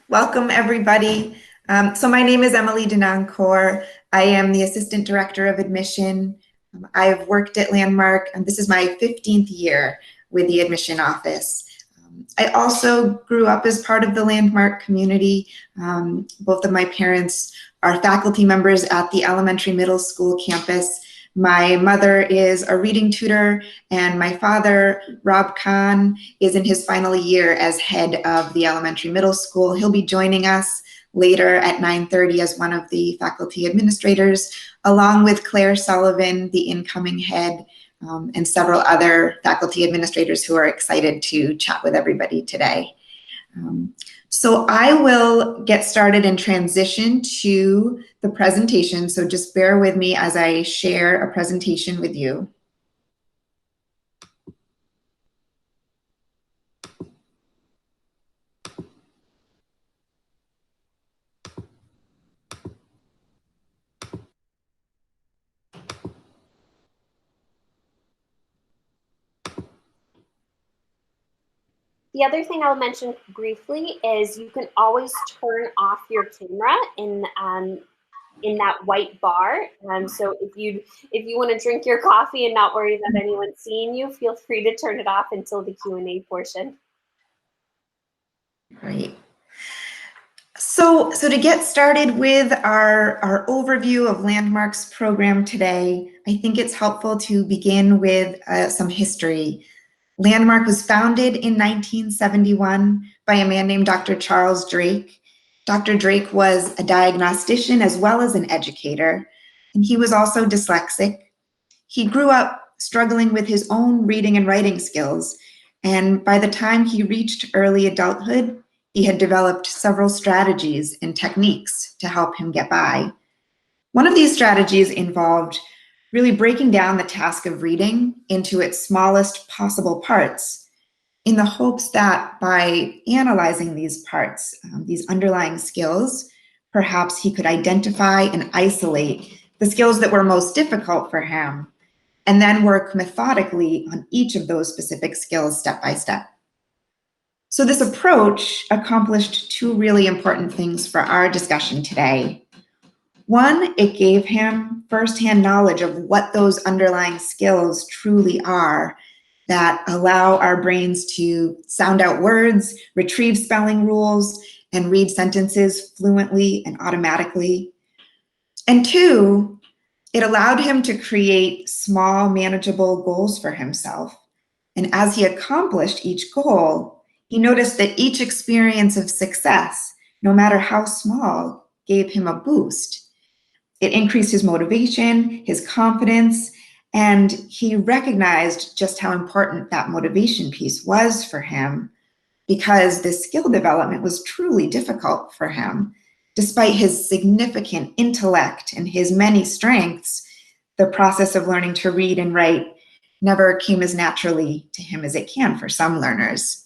Welcome, everybody. So my name is Emily Denoncourt. I am the Assistant Director of Admission. I've worked at Landmark, and this is my 15th year with the admission office. I also grew up as part of the Landmark community. Both of my parents are faculty members at the elementary middle school campus. My mother is a reading tutor, and my father, Rob Kahn, is in his final year as head of the elementary middle school. He'll be joining us later at 9:30 as one of the faculty administrators, along with Claire Sullivan, the incoming head, and several other faculty administrators who are excited to chat with everybody today. So I will get started and transition to the presentation. So just bear with me as I share a presentation with you. The other thing I'll mention briefly is you can always turn off your camera in that white bar. So if you want to drink your coffee and not worry about anyone seeing you, feel free to turn it off until the Q&A portion. Great. So to get started with our overview of Landmark's program today, I think it's helpful to begin with some history. Landmark was founded in 1971 by a man named Dr. Charles Drake. Dr. Drake was a diagnostician as well as an educator, and he was also dyslexic. He grew up struggling with his own reading and writing skills, and by the time he reached early adulthood, he had developed several strategies and techniques to help him get by. One of these strategies involved really breaking down the task of reading into its smallest possible parts in the hopes that by analyzing these parts, these underlying skills, perhaps he could identify and isolate the skills that were most difficult for him and then work methodically on each of those specific skills step by step. So this approach accomplished two really important things for our discussion today. One, it gave him firsthand knowledge of what those underlying skills truly are that allow our brains to sound out words, retrieve spelling rules, and read sentences fluently and automatically. And two, it allowed him to create small, manageable goals for himself. And as he accomplished each goal, he noticed that each experience of success, no matter how small, gave him a boost. It increased his motivation, his confidence, and he recognized just how important that motivation piece was for him because this skill development was truly difficult for him. Despite his significant intellect and his many strengths, the process of learning to read and write never came as naturally to him as it can for some learners.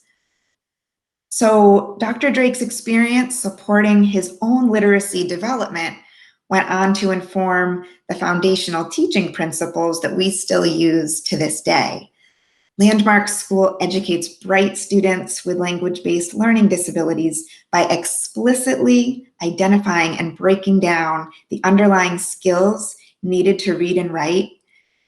So Dr. Drake's experience supporting his own literacy development went on to inform the foundational teaching principles that we still use to this day. Landmark School educates bright students with language-based learning disabilities by explicitly identifying and breaking down the underlying skills needed to read and write,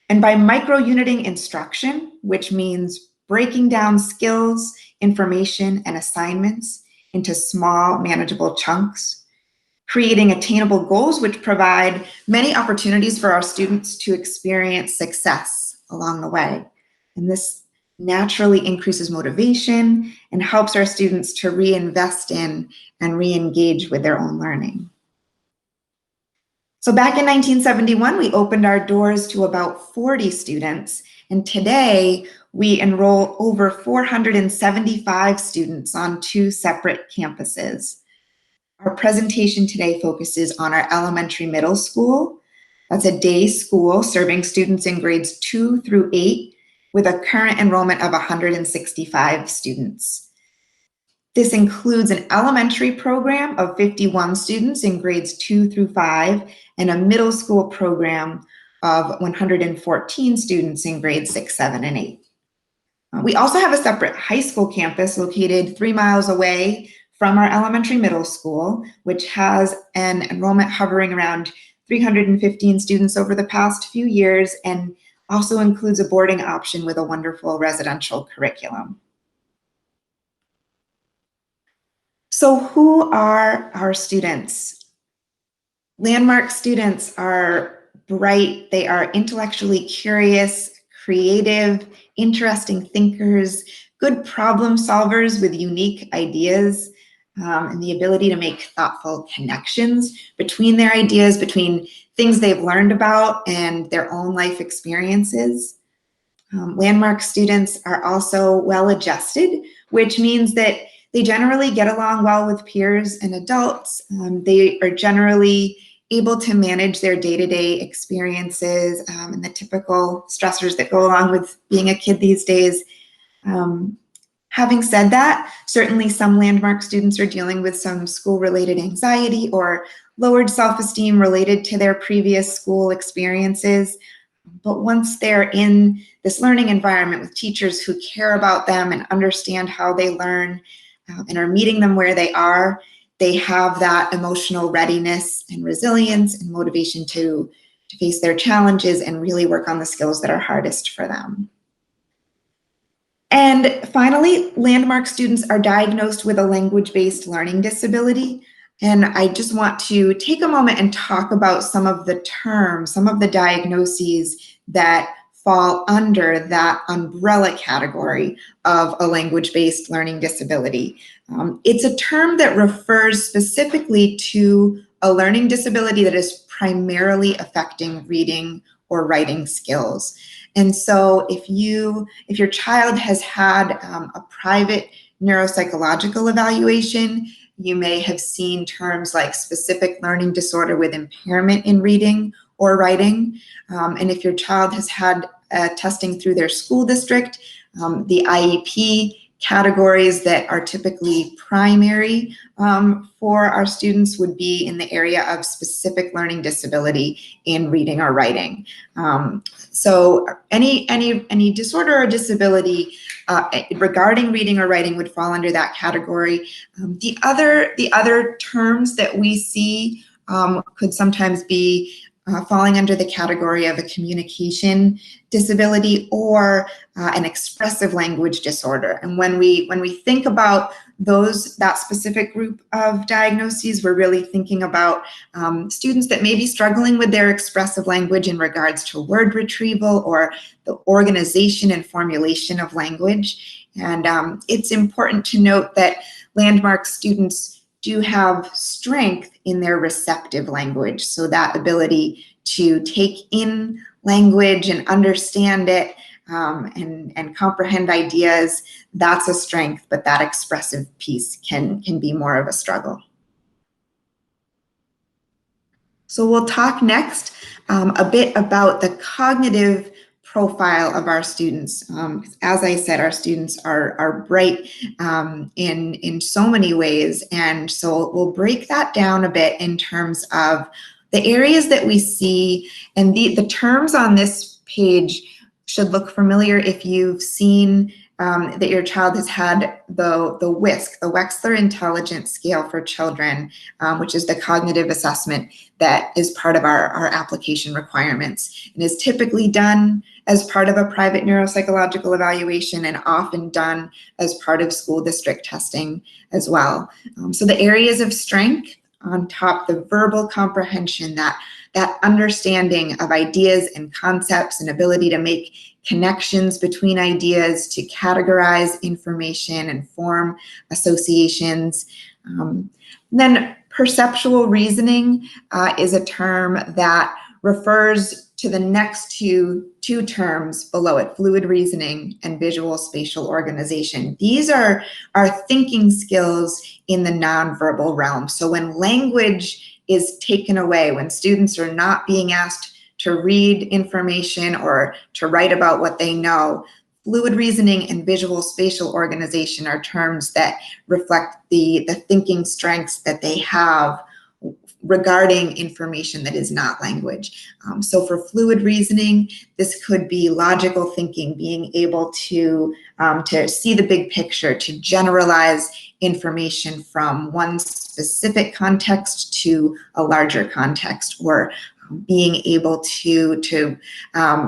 and by micro-uniting instruction, which means breaking down skills, information, and assignments into small, manageable chunks, creating attainable goals which provide many opportunities for our students to experience success along the way. And this naturally increases motivation and helps our students to reinvest in and re-engage with their own learning. So back in 1971, we opened our doors to about 40 students, and today we enroll over 475 students on 2 separate campuses. Our presentation today focuses on our elementary middle school. That's a day school serving students in grades 2 through 8 with a current enrollment of 165 students. This includes an elementary program of 51 students in grades 2 through 5 and a middle school program of 114 students in grades 6, 7, and 8. We also have a separate high school campus located 3 miles away from our elementary middle school, which has an enrollment hovering around 315 students over the past few years, and also includes a boarding option with a wonderful residential curriculum. So who are our students? Landmark students are bright, they are intellectually curious, creative, interesting thinkers, good problem solvers with unique ideas, and the ability to make thoughtful connections between their ideas, between things they've learned about and their own life experiences. Landmark students are also well-adjusted, which means that they generally get along well with peers and adults. They are generally able to manage their day-to-day experiences and the typical stressors that go along with being a kid these days. Having said that, certainly some Landmark students are dealing with some school-related anxiety or lowered self-esteem related to their previous school experiences. But once they're in this learning environment with teachers who care about them and understand how they learn and are meeting them where they are, they have that emotional readiness and resilience and motivation to face their challenges and really work on the skills that are hardest for them. And finally, Landmark students are diagnosed with a language-based learning disability. And I just want to take a moment and talk about some of the terms, some of the diagnoses that fall under that umbrella category of a language-based learning disability. It's a term that refers specifically to a learning disability that is primarily affecting reading or writing skills. And so if your child has had a private neuropsychological evaluation, you may have seen terms like specific learning disorder with impairment in reading or writing. And if your child has had testing through their school district, the IEP categories that are typically primary for our students would be in the area of specific learning disability in reading or writing. So any disorder or disability regarding reading or writing would fall under that category. The other terms that we see could sometimes be falling under the category of a communication disability or an expressive language disorder. And when we think about that specific group of diagnoses, we're really thinking about students that may be struggling with their expressive language in regards to word retrieval or the organization and formulation of language. And it's important to note that Landmark students do have strength in their receptive language. So that ability to take in language and understand it and comprehend ideas, that's a strength, but that expressive piece can be more of a struggle. So we'll talk next a bit about the cognitive profile of our students. As I said, our students are bright in so many ways, and so we'll break that down a bit in terms of the areas that we see, and the terms on this page should look familiar if you've seen that your child has had the WISC, the Wechsler Intelligence Scale for Children, which is the cognitive assessment that is part of our application requirements and is typically done as part of a private neuropsychological evaluation and often done as part of school district testing as well. So the areas of strength on top, the verbal comprehension, that understanding of ideas and concepts and ability to make connections between ideas, to categorize information and form associations. Then perceptual reasoning is a term that refers to the next two terms below it, fluid reasoning and visual spatial organization. These are our thinking skills in the nonverbal realm. So when language is taken away, when students are not being asked to read information or to write about what they know, fluid reasoning and visual spatial organization are terms that reflect the thinking strengths that they have regarding information that is not language. So for fluid reasoning, this could be logical thinking, being able to see the big picture, to generalize information from one specific context to a larger context, or being able to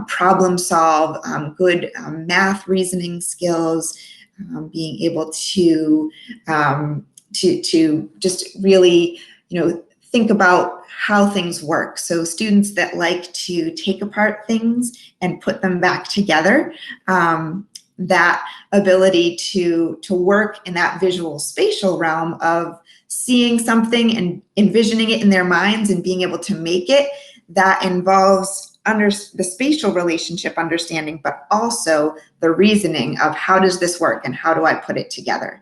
problem solve, good math reasoning skills, being able to just really, think about how things work. So students that like to take apart things and put them back together, that ability to work in that visual spatial realm of seeing something and envisioning it in their minds and being able to make it, that involves the spatial relationship understanding, but also the reasoning of how does this work and how do I put it together.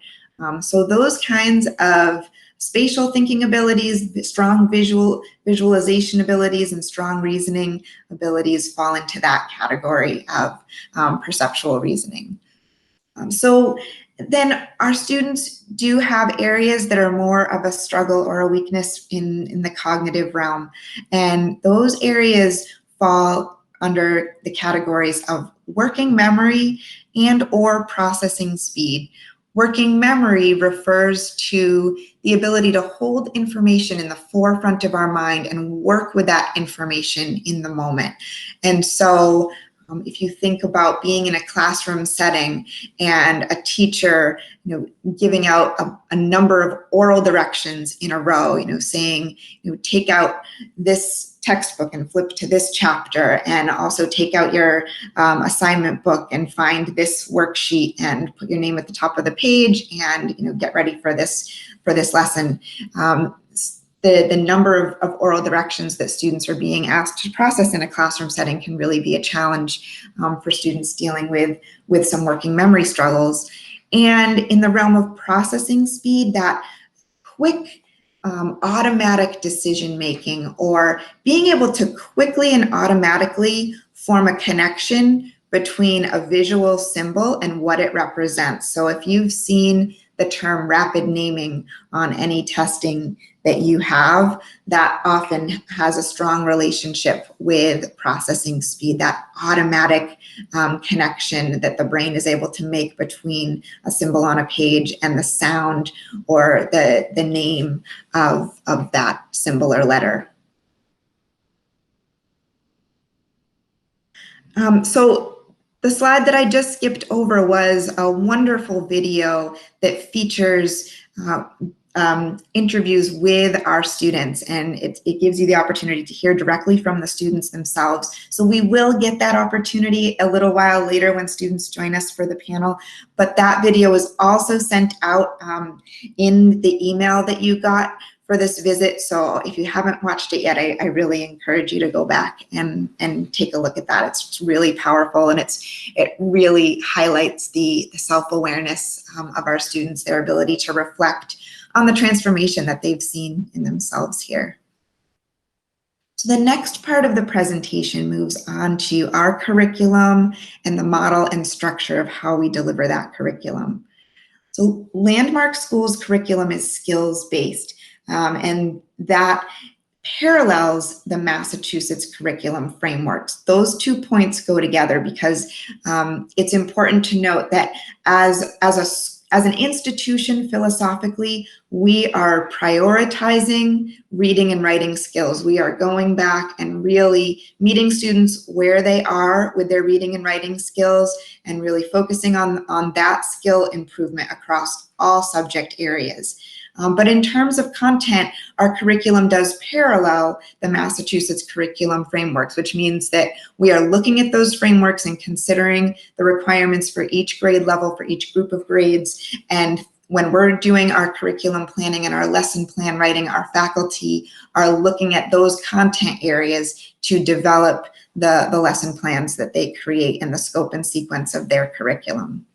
So those kinds of spatial thinking abilities, strong visualization abilities, and strong reasoning abilities fall into that category of perceptual reasoning. So then our students do have areas that are more of a struggle or a weakness in the cognitive realm. And those areas fall under the categories of working memory and or processing speed. Working memory refers to the ability to hold information in the forefront of our mind and work with that information in the moment. And so if you think about being in a classroom setting and a teacher, giving out a number of oral directions in a row, saying, take out this textbook and flip to this chapter, and also take out your assignment book and find this worksheet and put your name at the top of the page and get ready for this lesson. The number of oral directions that students are being asked to process in a classroom setting can really be a challenge for students dealing with some working memory struggles. And in the realm of processing speed, that quick automatic decision making, or being able to quickly and automatically form a connection between a visual symbol and what it represents. So if you've seen the term rapid naming on any testing that you have, that often has a strong relationship with processing speed, that automatic connection that the brain is able to make between a symbol on a page and the sound or the name of that symbol or letter. So the slide that I just skipped over was a wonderful video that features interviews with our students, and it gives you the opportunity to hear directly from the students themselves. So we will get that opportunity a little while later when students join us for the panel, but that video is also sent out in the email that you got for this visit. So if you haven't watched it yet, I really encourage you to go back and take a look at that. It's really powerful, and it really highlights the self-awareness of our students, their ability to reflect on the transformation that they've seen in themselves here. So the next part of the presentation moves on to our curriculum and the model and structure of how we deliver that curriculum. So Landmark School's curriculum is skills-based, and that parallels the Massachusetts curriculum frameworks. Those 2 points go together because it's important to note that as an institution, philosophically, we are prioritizing reading and writing skills. We are going back and really meeting students where they are with their reading and writing skills and really focusing on that skill improvement across all subject areas. But in terms of content, our curriculum does parallel the Massachusetts curriculum frameworks, which means that we are looking at those frameworks and considering the requirements for each grade level, for each group of grades. And when we're doing our curriculum planning and our lesson plan writing, our faculty are looking at those content areas to develop the lesson plans that they create in the scope and sequence of their curriculum.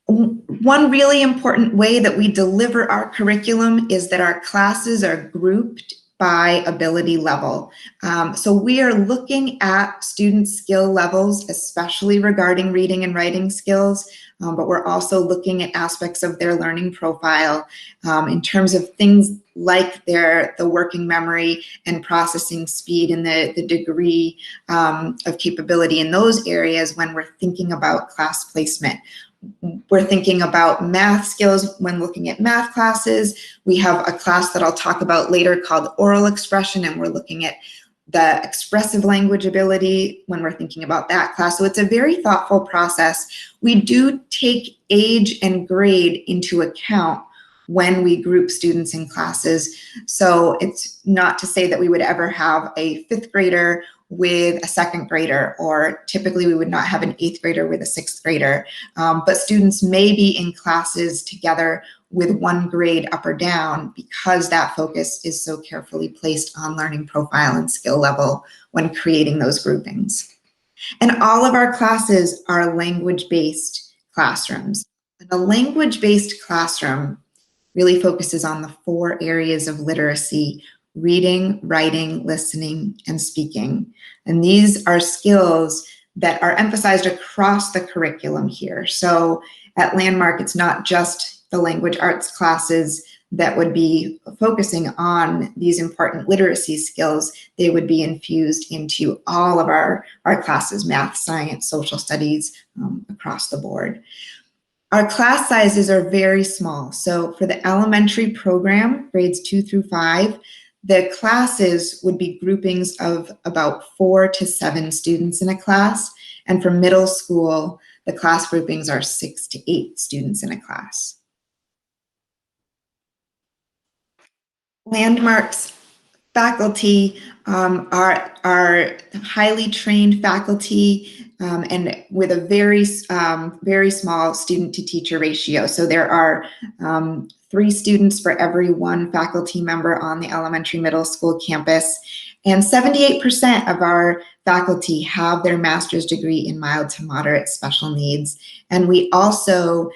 One really important way that we deliver our curriculum is that our classes are grouped by ability level. So we are looking at student skill levels, especially regarding reading and writing skills, but we're also looking at aspects of their learning profile in terms of things like the working memory and processing speed and the degree of capability in those areas when we're thinking about class placement. We're thinking about math skills when looking at math classes. We have a class that I'll talk about later called oral expression, and we're looking at the expressive language ability when we're thinking about that class. So it's a very thoughtful process. We do take age and grade into account when we group students in classes. So it's not to say that we would ever have a 5th grader with a 2nd grader, or typically we would not have an 8th grader with a 6th grader. But students may be in classes together with one grade up or down because that focus is so carefully placed on learning profile and skill level when creating those groupings. And all of our classes are language-based classrooms. And a language-based classroom really focuses on the 4 areas of literacy: reading, writing, listening, and speaking. And these are skills that are emphasized across the curriculum here. So at Landmark, it's not just the language arts classes that would be focusing on these important literacy skills. They would be infused into all of our classes: math, science, social studies, across the board. Our class sizes are very small. So for the elementary program, grades 2 through 5, the classes would be groupings of about 4 to 7 students in a class. And for middle school, the class groupings are 6 to 8 students in a class. Landmark's faculty are highly trained faculty and with a very small student to teacher ratio. So there are 3 students for every 1 faculty member on the elementary middle school campus. And 78% of our faculty have their master's degree in mild to moderate special needs. And we also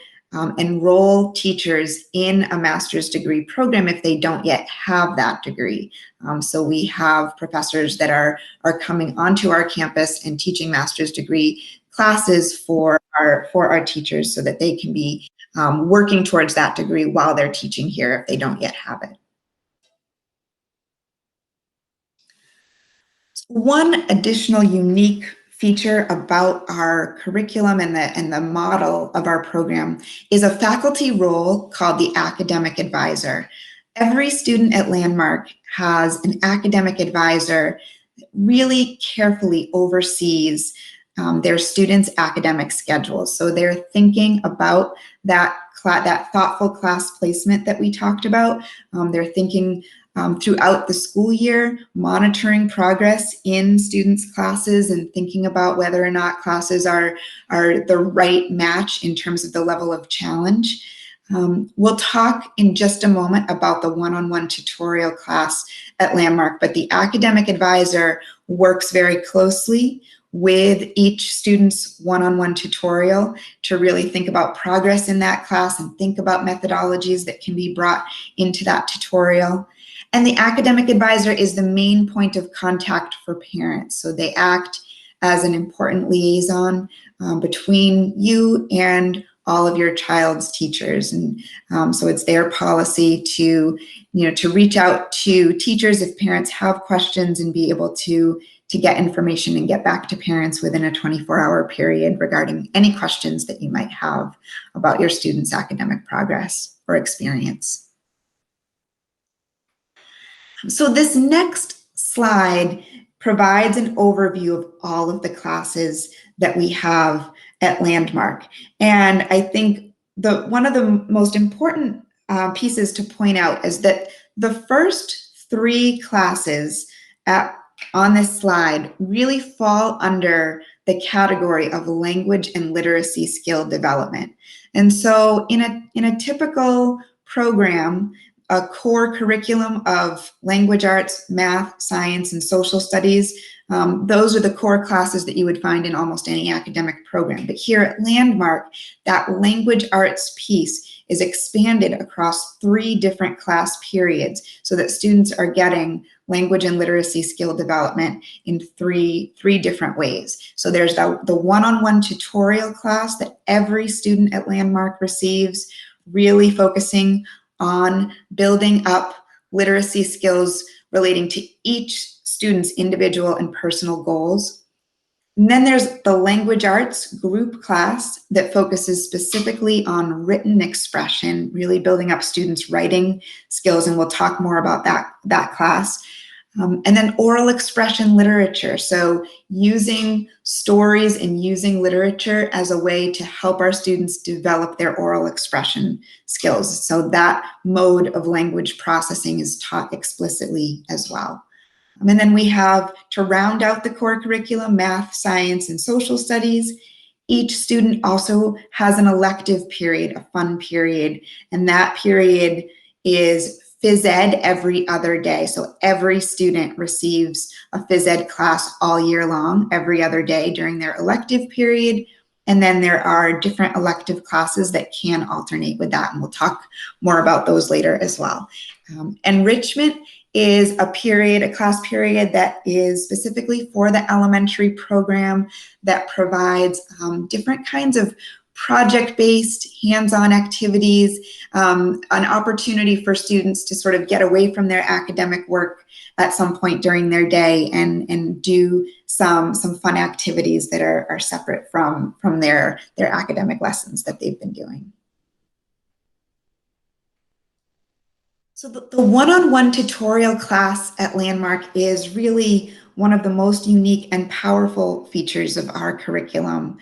enroll teachers in a master's degree program if they don't yet have that degree. So we have professors that are coming onto our campus and teaching master's degree classes for our teachers so that they can be working towards that degree while they're teaching here if they don't yet have it. One additional unique feature about our curriculum and the model of our program is a faculty role called the academic advisor. Every student at Landmark has an academic advisor that really carefully oversees their students' academic schedules. So they're thinking about that thoughtful class placement that we talked about. They're thinking throughout the school year, monitoring progress in students' classes and thinking about whether or not classes are the right match in terms of the level of challenge. We'll talk in just a moment about the one-on-one tutorial class at Landmark, but the academic advisor works very closely with each student's one-on-one tutorial to really think about progress in that class and think about methodologies that can be brought into that tutorial. And the academic advisor is the main point of contact for parents. So they act as an important liaison between you and all of your child's teachers. And so it's their policy to reach out to teachers if parents have questions and be able to get information and get back to parents within a 24-hour period regarding any questions that you might have about your students' academic progress or experience. So this next slide provides an overview of all of the classes that we have at Landmark. And I think one of the most important pieces to point out is that the first 3 classes on this slide really fall under the category of language and literacy skill development. And so in a typical program, a core curriculum of language arts, math, science, and social studies, those are the core classes that you would find in almost any academic program. But here at Landmark, that language arts piece is expanded across 3 different class periods so that students are getting language and literacy skill development in three different ways. So there's the one-on-one tutorial class that every student at Landmark receives, really focusing on building up literacy skills relating to each student's individual and personal goals. And then there's the language arts group class that focuses specifically on written expression, really building up students' writing skills, and we'll talk more about that class. And then oral expression literature, so using stories and using literature as a way to help our students develop their oral expression skills. So that mode of language processing is taught explicitly as well. And then we have, to round out the core curriculum, math, science, and social studies. Each student also has an elective period, a fun period, and that period is phys ed every other day. So every student receives a phys ed class all year long, every other day during their elective period. And then there are different elective classes that can alternate with that, and we'll talk more about those later as well. Enrichment is a period, a class period that is specifically for the elementary program that provides different kinds of project-based, hands-on activities, an opportunity for students to sort of get away from their academic work at some point during their day and do some fun activities that are separate from their academic lessons that they've been doing. So the one-on-one tutorial class at Landmark is really one of the most unique and powerful features of our curriculum.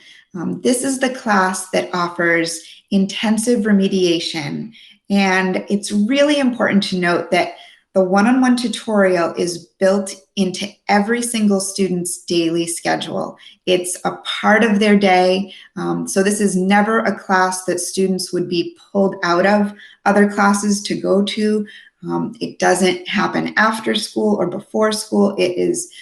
This is the class that offers intensive remediation, and it's really important to note that the one-on-one tutorial is built into every single student's daily schedule. It's a part of their day, so this is never a class that students would be pulled out of other classes to go to. It doesn't happen after school or before school. It is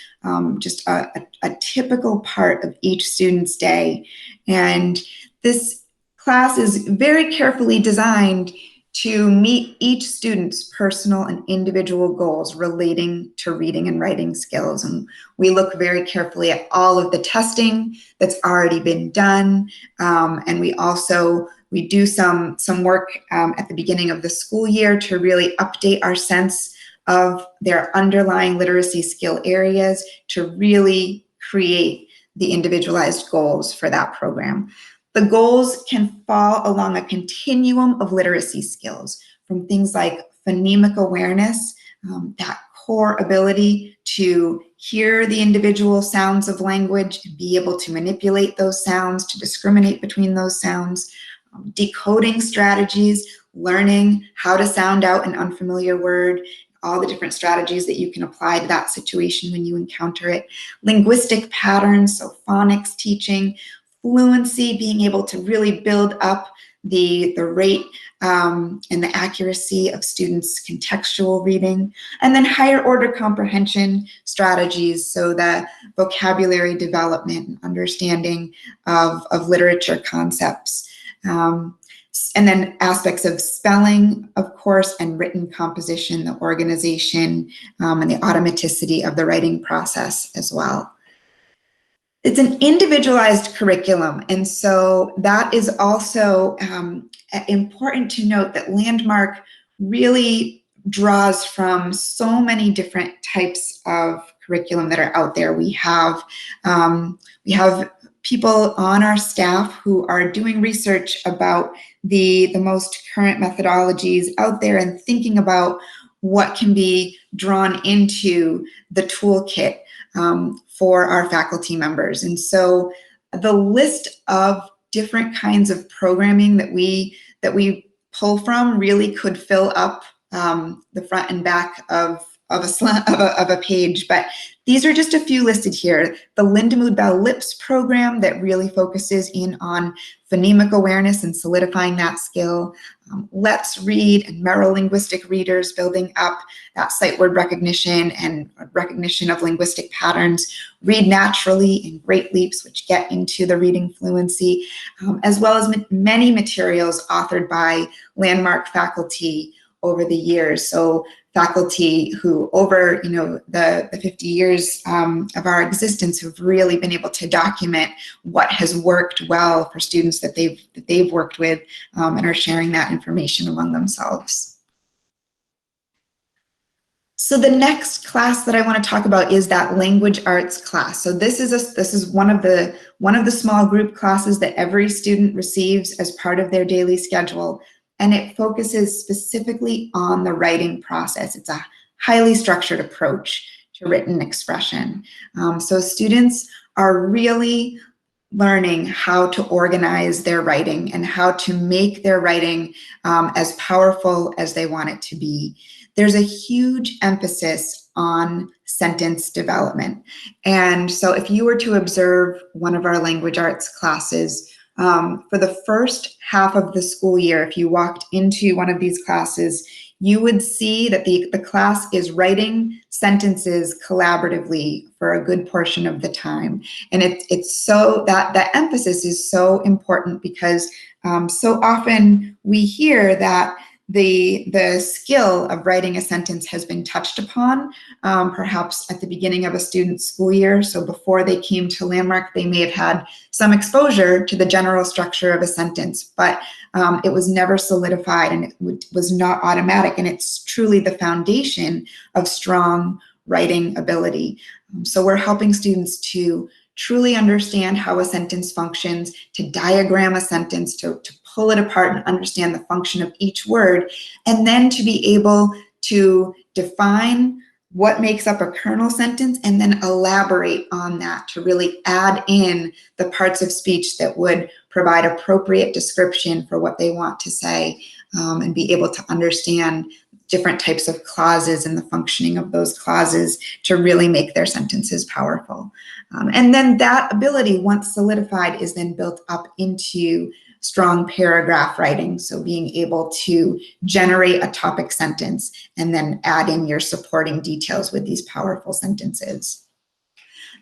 just a typical part of each student's day. And this class is very carefully designed to meet each student's personal and individual goals relating to reading and writing skills. And we look very carefully at all of the testing that's already been done. And we do some work at the beginning of the school year to really update our sense of their underlying literacy skill areas to really create the individualized goals for that program. The goals can fall along a continuum of literacy skills, from things like phonemic awareness, that core ability to hear the individual sounds of language and be able to manipulate those sounds, to discriminate between those sounds, decoding strategies, learning how to sound out an unfamiliar word, all the different strategies that you can apply to that situation when you encounter it, linguistic patterns, so phonics teaching, fluency, being able to really build up the rate and the accuracy of students' contextual reading, and then higher order comprehension strategies, so the vocabulary development and understanding of literature concepts. And then aspects of spelling, of course, and written composition, the organization, and the automaticity of the writing process as well. It's an individualized curriculum, and so that is also important to note that Landmark really draws from so many different types of curriculum that are out there. We have people on our staff who are doing research about the most current methodologies out there and thinking about what can be drawn into the toolkit for our faculty members. And so the list of different kinds of programming that we pull from really could fill up the front and back of a page, but these are just a few listed here. The Lindemood Bell Lips program that really focuses in on phonemic awareness and solidifying that skill. Let's Read and Merrill Linguistic Readers, building up that sight word recognition and recognition of linguistic patterns. Read Naturally and Great Leaps, which get into the reading fluency, as well as many materials authored by Landmark faculty over the years. So faculty who over the 50 years of our existence have really been able to document what has worked well for students that they've worked with, and are sharing that information among themselves. So the next class that I want to talk about is that language arts class. So this is one of the small group classes that every student receives as part of their daily schedule, and it focuses specifically on the writing process. It's a highly structured approach to written expression. So students are really learning how to organize their writing and how to make their writing as powerful as they want it to be. There's a huge emphasis on sentence development. And so if you were to observe one of our language arts classes, for the first half of the school year, if you walked into one of these classes, you would see that the class is writing sentences collaboratively for a good portion of the time. And it's so that emphasis is so important because so often we hear that the skill of writing a sentence has been touched upon, perhaps at the beginning of a student's school year. So before they came to Landmark, they may have had some exposure to the general structure of a sentence, but it was never solidified and it was not automatic. And it's truly the foundation of strong writing ability. So we're helping students to truly understand how a sentence functions, to diagram a sentence, to pull it apart and understand the function of each word, and then to be able to define what makes up a kernel sentence and then elaborate on that to really add in the parts of speech that would provide appropriate description for what they want to say, and be able to understand different types of clauses and the functioning of those clauses to really make their sentences powerful. And then that ability, once solidified, is then built up into strong paragraph writing. So being able to generate a topic sentence and then add in your supporting details with these powerful sentences.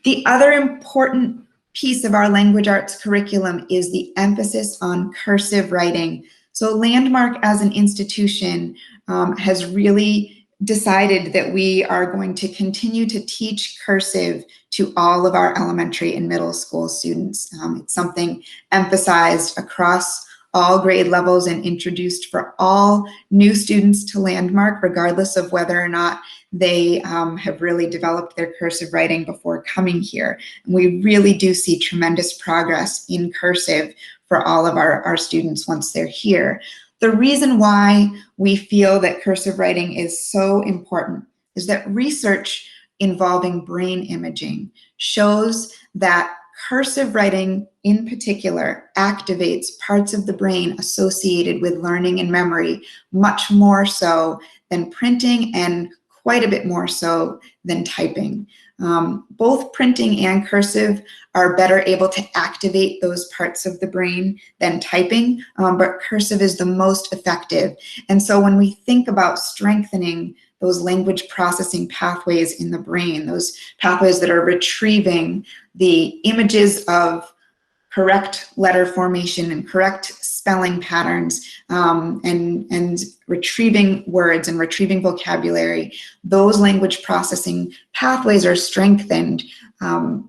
The other important piece of our language arts curriculum is the emphasis on cursive writing. So Landmark as an institution has really decided that we are going to continue to teach cursive to all of our elementary and middle school students. It's something emphasized across all grade levels and introduced for all new students to Landmark, regardless of whether or not they have really developed their cursive writing before coming here. And we really do see tremendous progress in cursive for all of our students once they're here. The reason why we feel that cursive writing is so important is that research involving brain imaging shows that cursive writing in particular activates parts of the brain associated with learning and memory much more so than printing and quite a bit more so than typing. Both printing and cursive are better able to activate those parts of the brain than typing, but cursive is the most effective. And so when we think about strengthening those language processing pathways in the brain, those pathways that are retrieving the images of correct letter formation and correct spelling patterns, and retrieving words and retrieving vocabulary, those language processing pathways are strengthened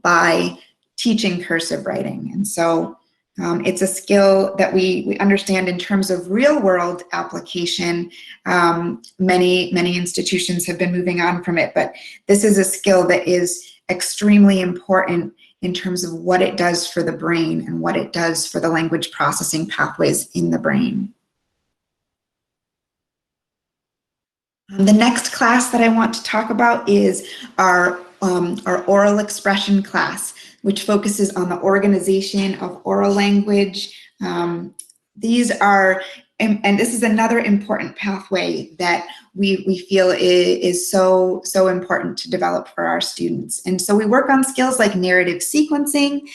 by teaching cursive writing. And so it's a skill that we understand in terms of real world application. Many institutions have been moving on from it, but this is a skill that is extremely important in terms of what it does for the brain and what it does for the language processing pathways in the brain. The next class that I want to talk about is our oral expression class, which focuses on the organization of oral language. These are, and this is another important pathway that we feel is so important to develop for our students. And so we work on skills like narrative sequencing,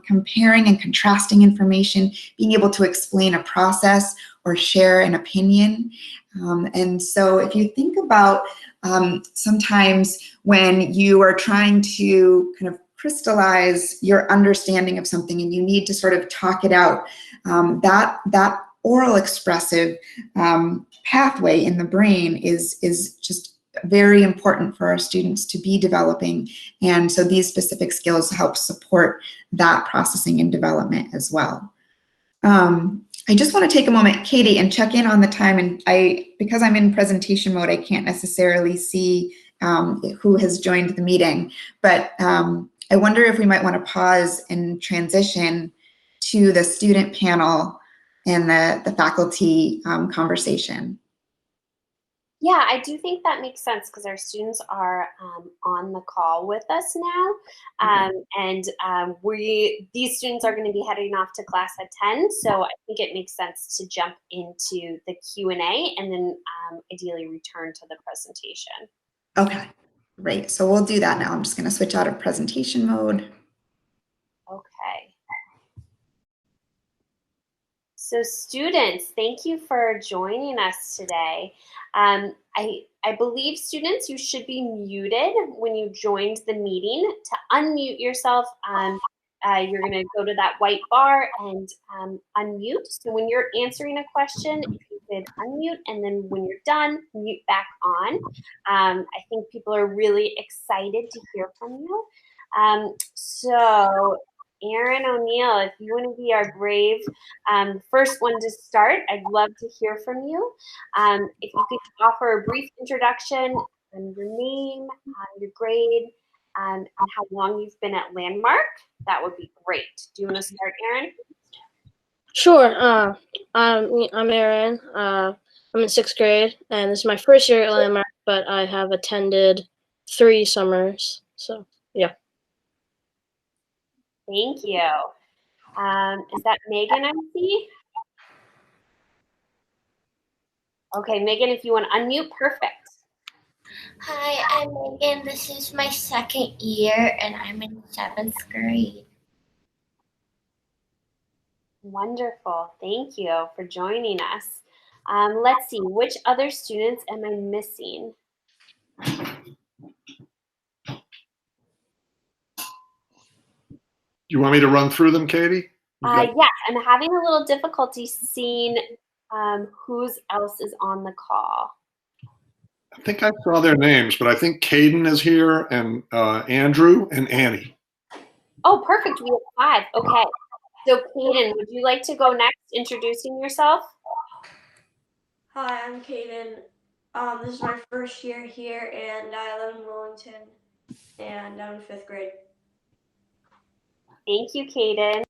comparing and contrasting information, being able to explain a process or share an opinion. And so if you think about sometimes when you are trying to kind of crystallize your understanding of something and you need to sort of talk it out, that oral expressive pathway in the brain is just very important for our students to be developing. And so these specific skills help support that processing and development as well. I just want to take a moment, Katie, and check in on the time. And because I'm in presentation mode, I can't necessarily see who has joined the meeting. But I wonder if we might want to pause and transition to the student panel and the faculty conversation. Yeah, I do think that makes sense because our students are on the call with us now. These students are going to be heading off to class at 10. So I think it makes sense to jump into the Q&A and then ideally return to the presentation. Okay, great. So we'll do that now. I'm just going to switch out of presentation mode. Okay. So students, thank you for joining us today. I believe students, you should be muted when you joined the meeting. To unmute yourself, you're gonna go to that white bar and unmute. So when you're answering a question, if you could unmute, and then when you're done, mute back on. I think people are really excited to hear from you. So Aaron O'Neill, if you want to be our brave first one to start, I'd love to hear from you. If you could offer a brief introduction on your name, your grade, and how long you've been at Landmark, that would be great. Do you want to start, Aaron? Sure. I'm Aaron. I'm in 6th grade, and this is my first year at Landmark, but I have attended 3 summers. So, yeah. Thank you. Is that Megan I see? Okay, Megan, if you want to unmute, perfect. Hi, I'm Megan. This is my 2nd year, and I'm in 7th grade. Wonderful. Thank you for joining us. Let's see, which other students am I missing? You want me to run through them, Katie? Yes, I'm having a little difficulty seeing whose else is on the call. I think I saw their names, but I think Caden is here, and Andrew and Annie. Oh, perfect. We have 5. Okay. So, Caden, would you like to go next, introducing yourself? Hi, I'm Caden. This is my first year here, and I live in Wilmington, and I'm in 5th grade. Thank you, Caden.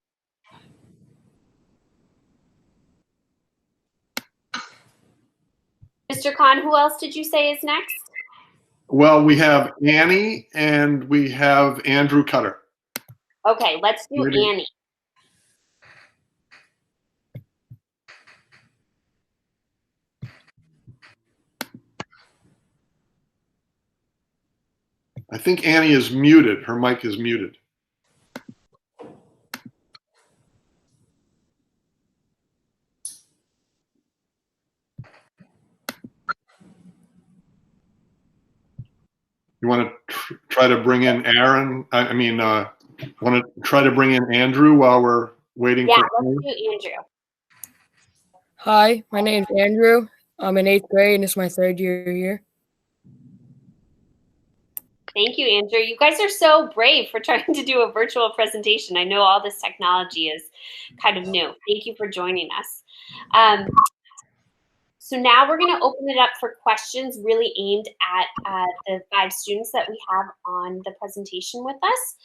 Mr. Khan, who else did you say is next? Well, we have Annie and we have Andrew Cutter. Okay, let's do Maybe. Annie. I think Annie is muted. Her mic is muted. You want to try to bring in Aaron? Want to try to bring in Andrew while we're waiting Yeah, for let's do Andrew. Hi, my name's Andrew. I'm in 8th grade, and it's my 3rd year here. Thank you, Andrew. You guys are so brave for trying to do a virtual presentation. I know all this technology is kind of new. Thank you for joining us. So now we're going to open it up for questions really aimed at the 5 students that we have on the presentation with us.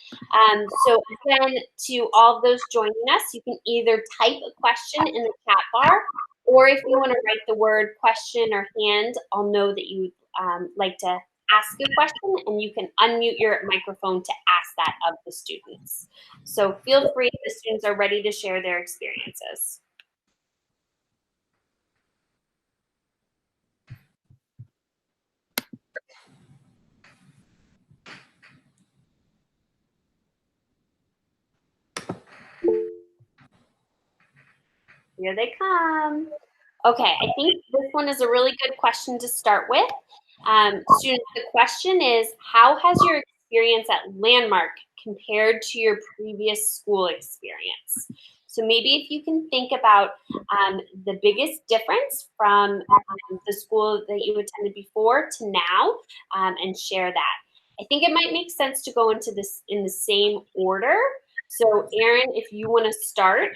So again, to all of those joining us, you can either type a question in the chat bar, or if you want to write the word question or hand, I'll know that you like to ask a question, and you can unmute your microphone to ask that of the students. So feel free, the students are ready to share their experiences. Here they come. Okay, I think this one is a really good question to start with. Students, the question is, how has your experience at Landmark compared to your previous school experience? So maybe if you can think about the biggest difference from the school that you attended before to now, and share that. I think it might make sense to go into this in the same order. So Aaron, if you want to start.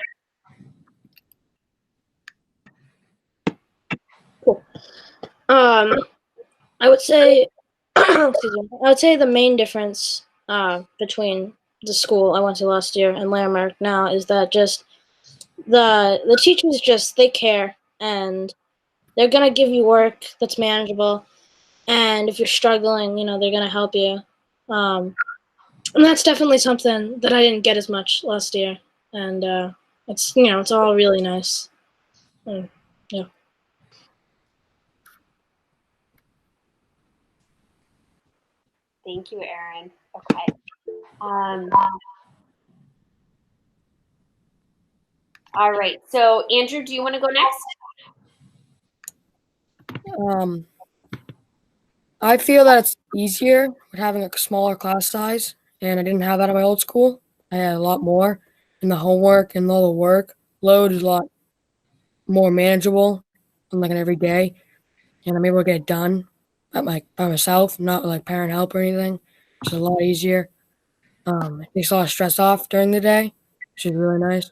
I would say, excuse me, I would say the main difference between the school I went to last year and Landmark now is that just the teachers just they care and they're gonna give you work that's manageable, and if you're struggling, they're gonna help you. And that's definitely something that I didn't get as much last year, and it's all really nice. And, yeah. Thank you, Erin. Okay. All right. So, Andrew, do you want to go next? I feel that it's easier with having a smaller class size, and I didn't have that at my old school. I had a lot more, and the homework and all the work load is a lot more manageable, like an every day, and I'm able to get it done by myself, not like parent help or anything. It's a lot easier. It takes a lot of stress off during the day, which is really nice.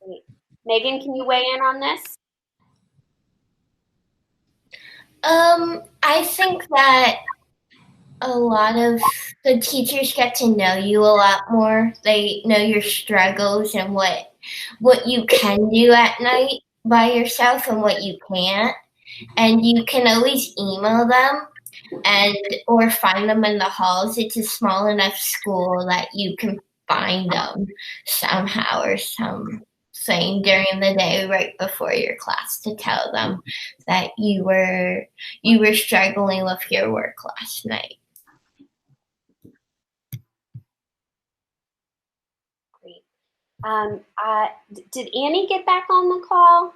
Great. Megan, can you weigh in on this? I think that a lot of the teachers get to know you a lot more. They know your struggles and what you can do at night by yourself and what you can't. And you can always email them and or find them in the halls. It's a small enough school that you can find them somehow or something during the day right before your class to tell them that you were struggling with your work last night. Great. Did Annie get back on the call?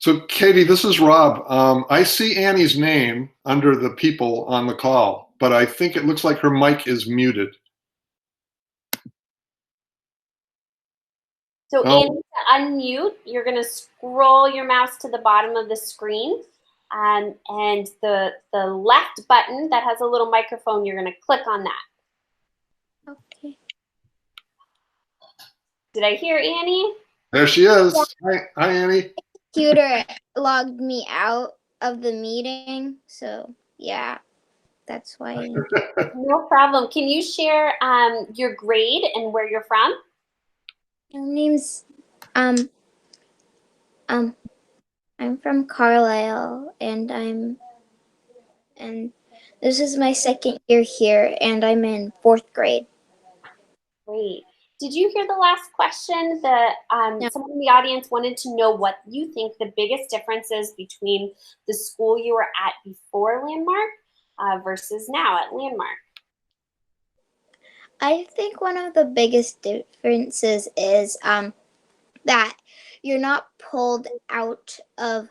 So, Katie, this is Rob. I see Annie's name under the people on the call, but I think it looks like her mic is muted. So, Oh. Annie, to unmute, you're going to scroll your mouse to the bottom of the screen, and the left button that has a little microphone, you're going to click on that. Okay. Did I hear Annie? There she is. Hi, Annie. Computer logged me out of the meeting, so yeah, that's why. No problem. Can you share your grade and where you're from? My name's I'm from Carlisle, and this is my second year here, and I'm in 4th grade. Great. Did you hear the last question? Someone in the audience wanted to know what you think the biggest difference is between the school you were at before Landmark versus now at Landmark. I think one of the biggest differences is that you're not pulled out of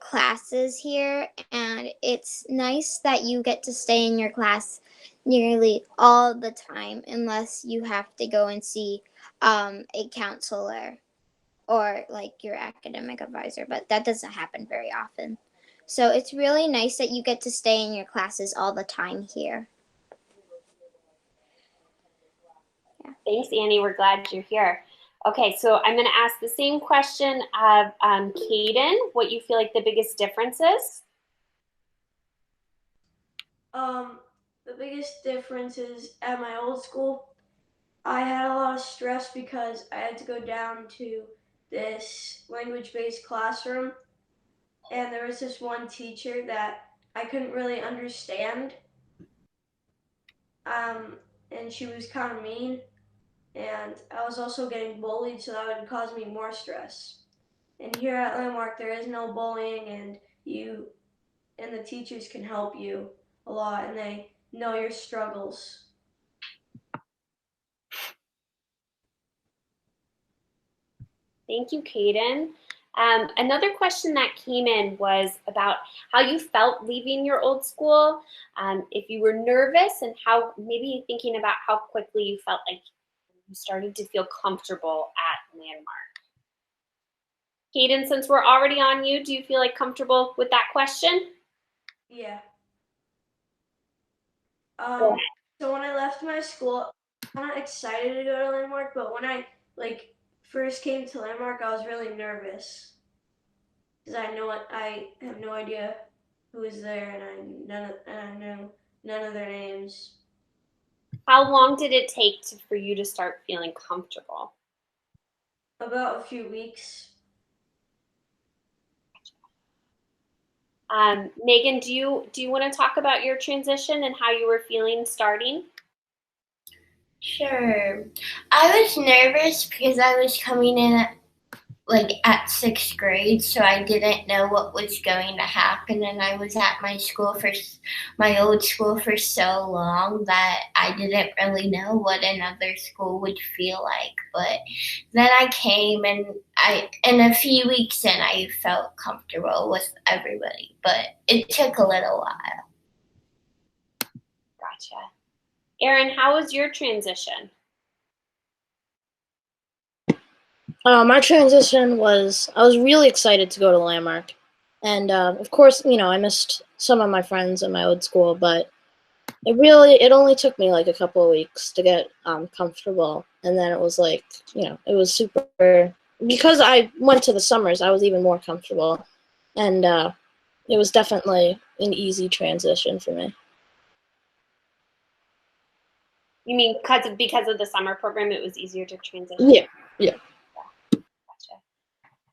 classes here, and it's nice that you get to stay in your class nearly all the time unless you have to go and see a counselor or like your academic advisor, but that doesn't happen very often. So it's really nice that you get to stay in your classes all the time here. Yeah. Thanks, Annie. We're glad you're here. Okay, so I'm going to ask the same question of Kaden, what you feel like the biggest difference is? The biggest difference is at my old school, I had a lot of stress because I had to go down to this language-based classroom, and there was this one teacher that I couldn't really understand, and she was kind of mean, and I was also getting bullied, so that would cause me more stress. And here at Landmark, there is no bullying, and the teachers can help you a lot, and they know your struggles. Thank you, Kaden. Another question that came in was about how you felt leaving your old school, if you were nervous, and how maybe thinking about how quickly you felt like you started to feel comfortable at Landmark. Kaden, since we're already on you, do you feel like comfortable with that question? Yeah. So when I left my school, I'm not excited to go to Landmark, but when I first came to Landmark, I was really nervous. because I have no idea who is there, and I know none of their names. How long did it take for you to start feeling comfortable? About a few weeks. Megan, do you want to talk about your transition and how you were feeling starting? Sure. I was nervous because I was coming in at 6th grade, so I didn't know what was going to happen, and I was at my old school for so long that I didn't really know what another school would feel like. But then I came, and in a few weeks in, I felt comfortable with everybody, but it took a little while. Gotcha. Erin, how was your transition? My transition was, I was really excited to go to Landmark. And of course, I missed some of my friends in my old school, but it only took me like a couple of weeks to get comfortable. And then it was like, it was super, because I went to the summers, I was even more comfortable. And it was definitely an easy transition for me. You mean because of the summer program, it was easier to transition? Yeah.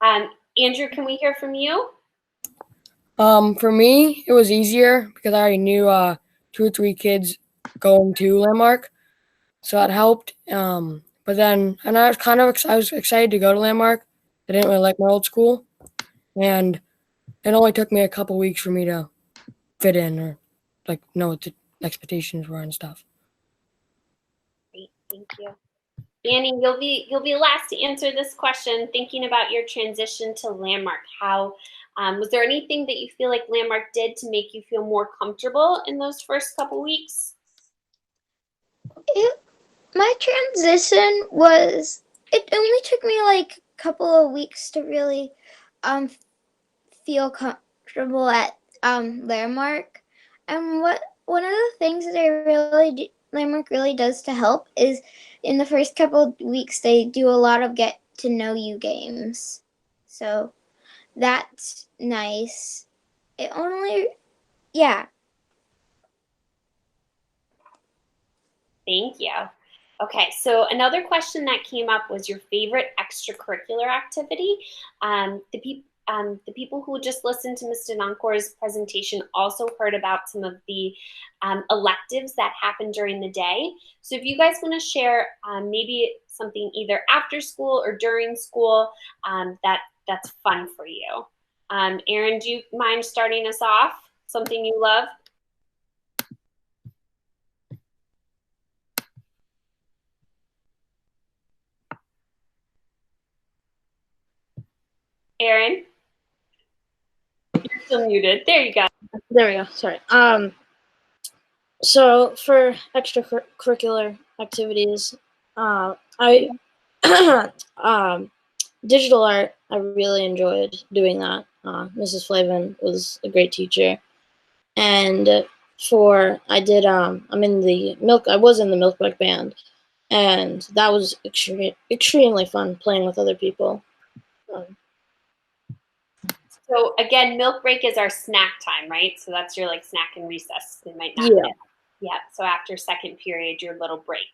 Gotcha. Andrew, can we hear from you? For me, it was easier because I already knew 2 or 3 kids going to Landmark, so that helped. But then, and I was excited to go to Landmark. I didn't really like my old school, and it only took me a couple weeks for me to fit in or like know what the expectations were and stuff. Great, thank you. Annie, you'll be last to answer this question. Thinking about your transition to Landmark, how was there anything that you feel like Landmark did to make you feel more comfortable in those first couple weeks? My transition was, it only took me like a couple of weeks to really feel comfortable at Landmark. And one of the things that Landmark really does to help is in the first couple of weeks they do a lot of get to know you games. So that's nice. Yeah. Thank you. Okay, so another question that came up was your favorite extracurricular activity. The people who just listened to Mr. Nankor's presentation also heard about some of the electives that happen during the day. So if you guys want to share maybe something either after school or during school that's fun for you. Erin, do you mind starting us off? Something you love? Erin? You're still muted. There you go. There we go. Sorry. So for extracurricular activities, I digital art. I really enjoyed doing that. Mrs. Flavin was a great teacher, and I was in the Milk Break band, and that was extremely fun playing with other people. So again, milk break is our snack time, right? So that's your like snack and recess. It might not. Yeah. Yeah. So after second period, your little break.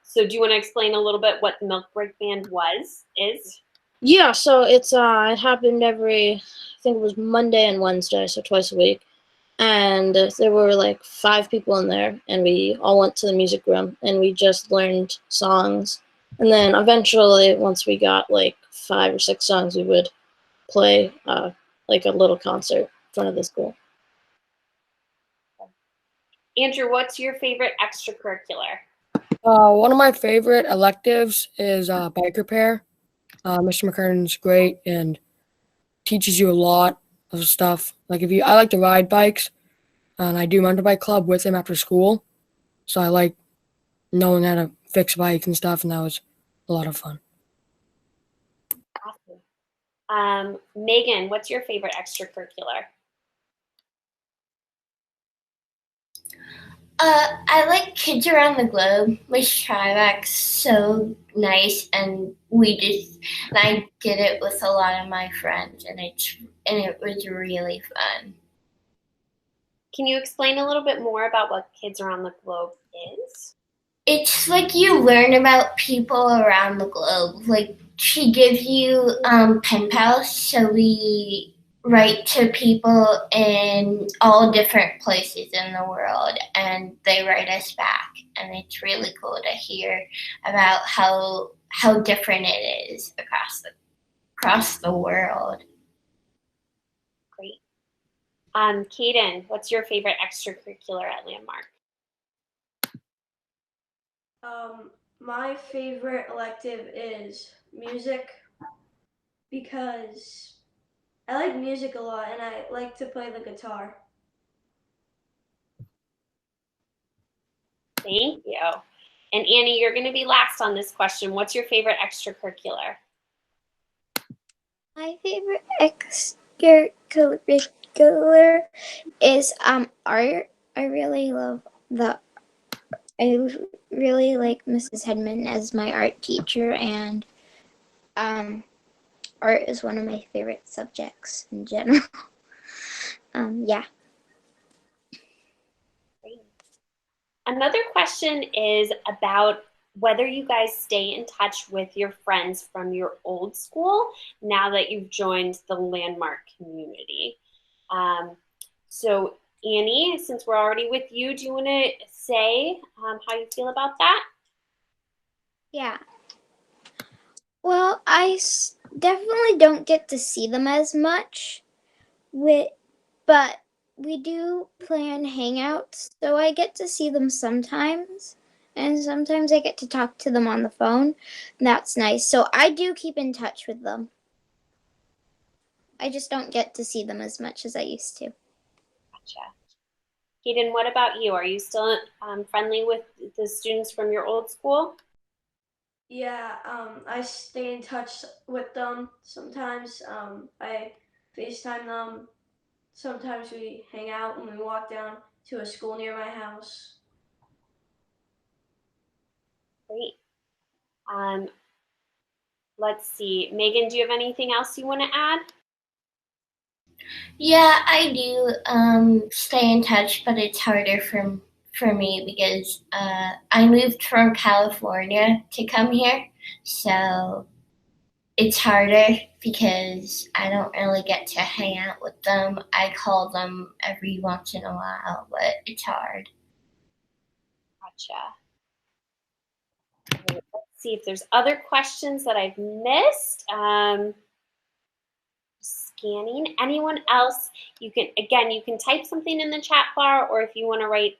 So do you want to explain a little bit what the milk break band is? Yeah. So it happened I think it was Monday and Wednesday, so twice a week. And there were like 5 people in there, and we all went to the music room, and we just learned songs. And then eventually, once we got like 5 or 6 songs, we would play like a little concert in front of the school. Andrew, what's your favorite extracurricular? One of my favorite electives is bike repair. Mr. McKernan's great and teaches you a lot of stuff. Like I like to ride bikes, and I do mountain bike club with him after school. So I like knowing how to fix bikes and stuff, and that was a lot of fun. Awesome. Megan, what's your favorite extracurricular? I like Kids Around the Globe. Miss Trivack's so nice, and I did it with a lot of my friends, and it was really fun. Can you explain a little bit more about what Kids Around the Globe is? It's like you learn about people around the globe. Like she gives you pen pals, so we write to people in all different places in the world, and they write us back. And it's really cool to hear about how different it is across the world. Great. Kaden, what's your favorite extracurricular at Landmark? My favorite elective is music because I like music a lot and I like to play the guitar. Thank you. And Annie, you're going to be last on this question. What's your favorite extracurricular? My favorite extracurricular is art. I really like Mrs. Hedman as my art teacher, and art is one of my favorite subjects in general. Yeah. Great. Another question is about whether you guys stay in touch with your friends from your old school now that you've joined the Landmark community. So Annie, since we're already with you, do you want to say how you feel about that? Yeah. Well, definitely don't get to see them as much, but we do plan hangouts, so I get to see them sometimes, and sometimes I get to talk to them on the phone. And that's nice. So I do keep in touch with them. I just don't get to see them as much as I used to. Gotcha. Kaden, what about you? Are you still friendly with the students from your old school? Yeah, I stay in touch with them sometimes. I FaceTime them. Sometimes we hang out and we walk down to a school near my house. Great. Let's see. Megan, do you have anything else you want to add? Yeah, I do stay in touch, but it's harder for me because I moved from California to come here, so it's harder because I don't really get to hang out with them. I call them every once in a while, but it's hard. Gotcha. Let's see if there's other questions that I've missed. Scanning. Anyone else? You can type something in the chat bar, or if you want to write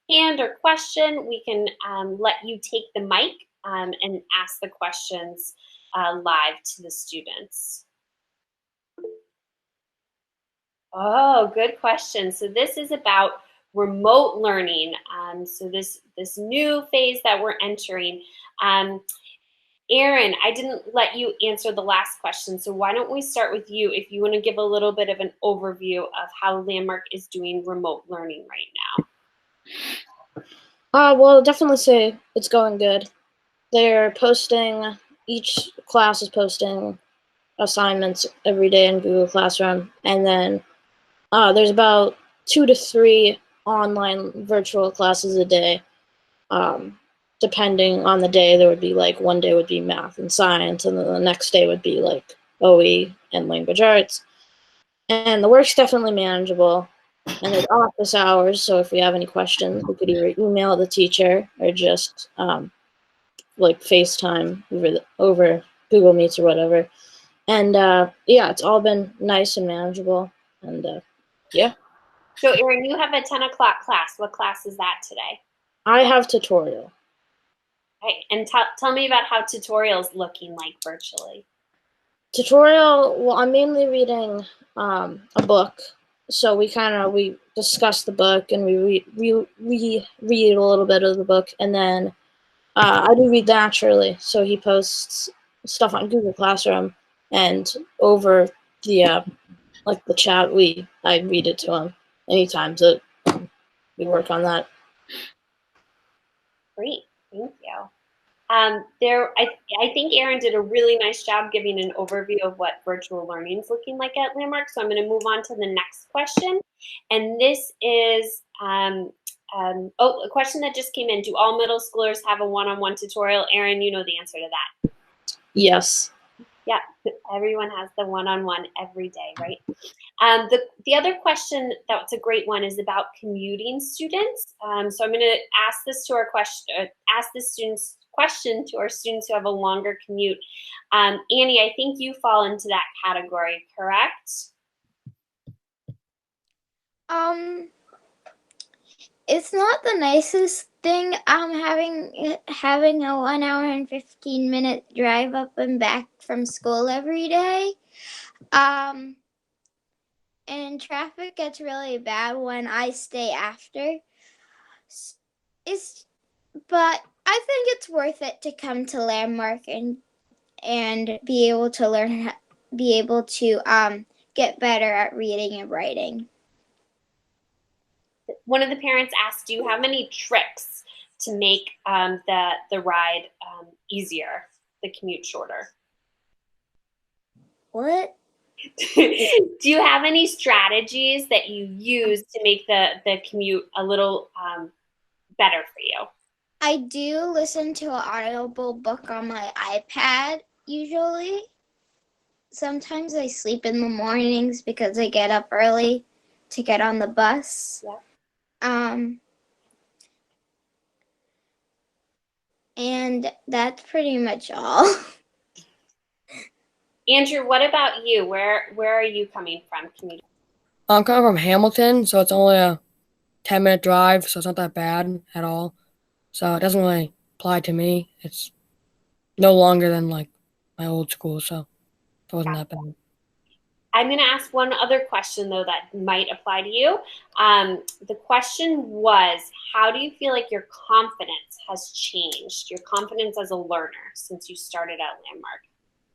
hand or question, we can let you take the mic and ask the questions live to the students. Oh, good question. So this is about remote learning. So this new phase that we're entering. Erin, I didn't let you answer the last question, so why don't we start with you if you want to give a little bit of an overview of how Landmark is doing remote learning right now. Well, definitely say it's going good. They're posting, each class is posting assignments every day in Google Classroom, and then there's about 2 to 3 online virtual classes a day. Depending on the day, there would be like one day would be math and science, and then the next day would be like OE and language arts. And the work's definitely manageable. And there's office hours, so if we have any questions, we could either email the teacher or just like FaceTime over Google Meets or whatever. And yeah, it's all been nice and manageable. And yeah. So Erin, you have a 10 o'clock class. What class is that today? I have tutorial. Right, and tell me about how tutorial's looking like virtually. Tutorial, well, I'm mainly reading a book. So we discuss the book and we read a little bit of the book, and then I do read naturally. So he posts stuff on Google Classroom, and over the the chat, I read it to him anytime. So we work on that Great, thank you. I think Erin did a really nice job giving an overview of what virtual learning is looking like at Landmark. So I'm going to move on to the next question. And this is, a question that just came in. Do all middle schoolers have a one-on-one tutorial? Erin, you know the answer to that. Yes. Yeah, everyone has the one-on-one every day, right? The other question that's a great one is about commuting students. So I'm going to ask this to our question to our students who have a longer commute. Annie, I think you fall into that category, correct? It's not the nicest thing having a 1 hour and 15-minute drive up and back from school every day. And traffic gets really bad when I stay after. But I think it's worth it to come to Landmark and be able to learn, be able to get better at reading and writing. One of the parents asked, do you have any tricks to make the ride easier, the commute shorter? What? Do you have any strategies that you use to make the commute a little better for you? I do listen to an Audible book on my iPad usually. Sometimes I sleep in the mornings because I get up early to get on the bus. Yeah. And that's pretty much all. Andrew, what about you? Where are you coming from? I'm coming from Hamilton, so it's only a 10-minute drive, so it's not that bad at all. So it doesn't really apply to me. It's no longer than like my old school, so it wasn't that bad. I'm going to ask one other question, though, that might apply to you. The question was, how do you feel like your confidence has changed, your confidence as a learner since you started at Landmark?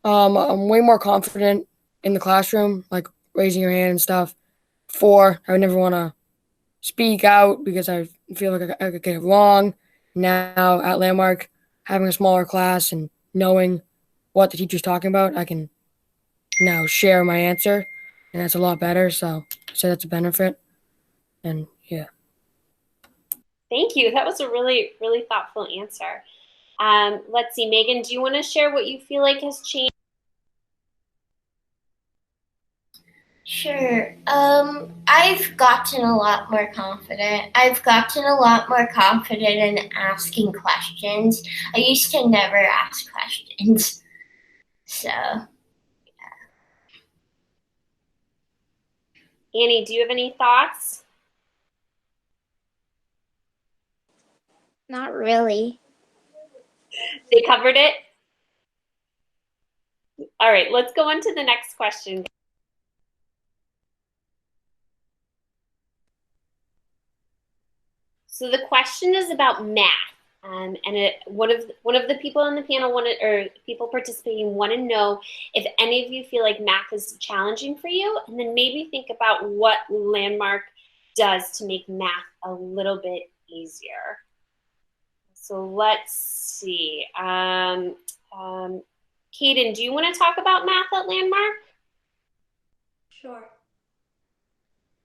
I'm way more confident in the classroom, like raising your hand and stuff. Before, I would never want to speak out because I feel like I could get it wrong. Now at Landmark, having a smaller class and knowing what the teacher's talking about, I can now share my answer, and that's a lot better. So that's a benefit. And yeah. Thank you. That was a really, really thoughtful answer. Let's see, Megan, do you want to share what you feel like has changed? Sure. I've gotten a lot more confident. I've gotten a lot more confident in asking questions. I used to never ask questions. So, yeah. Annie, do you have any thoughts? Not really. They covered it? All right, let's go on to the next question. So the question is about math, and one of the people on the panel people participating want to know if any of you feel like math is challenging for you, and then maybe think about what Landmark does to make math a little bit easier. So let's see. Kaden, do you want to talk about math at Landmark? Sure.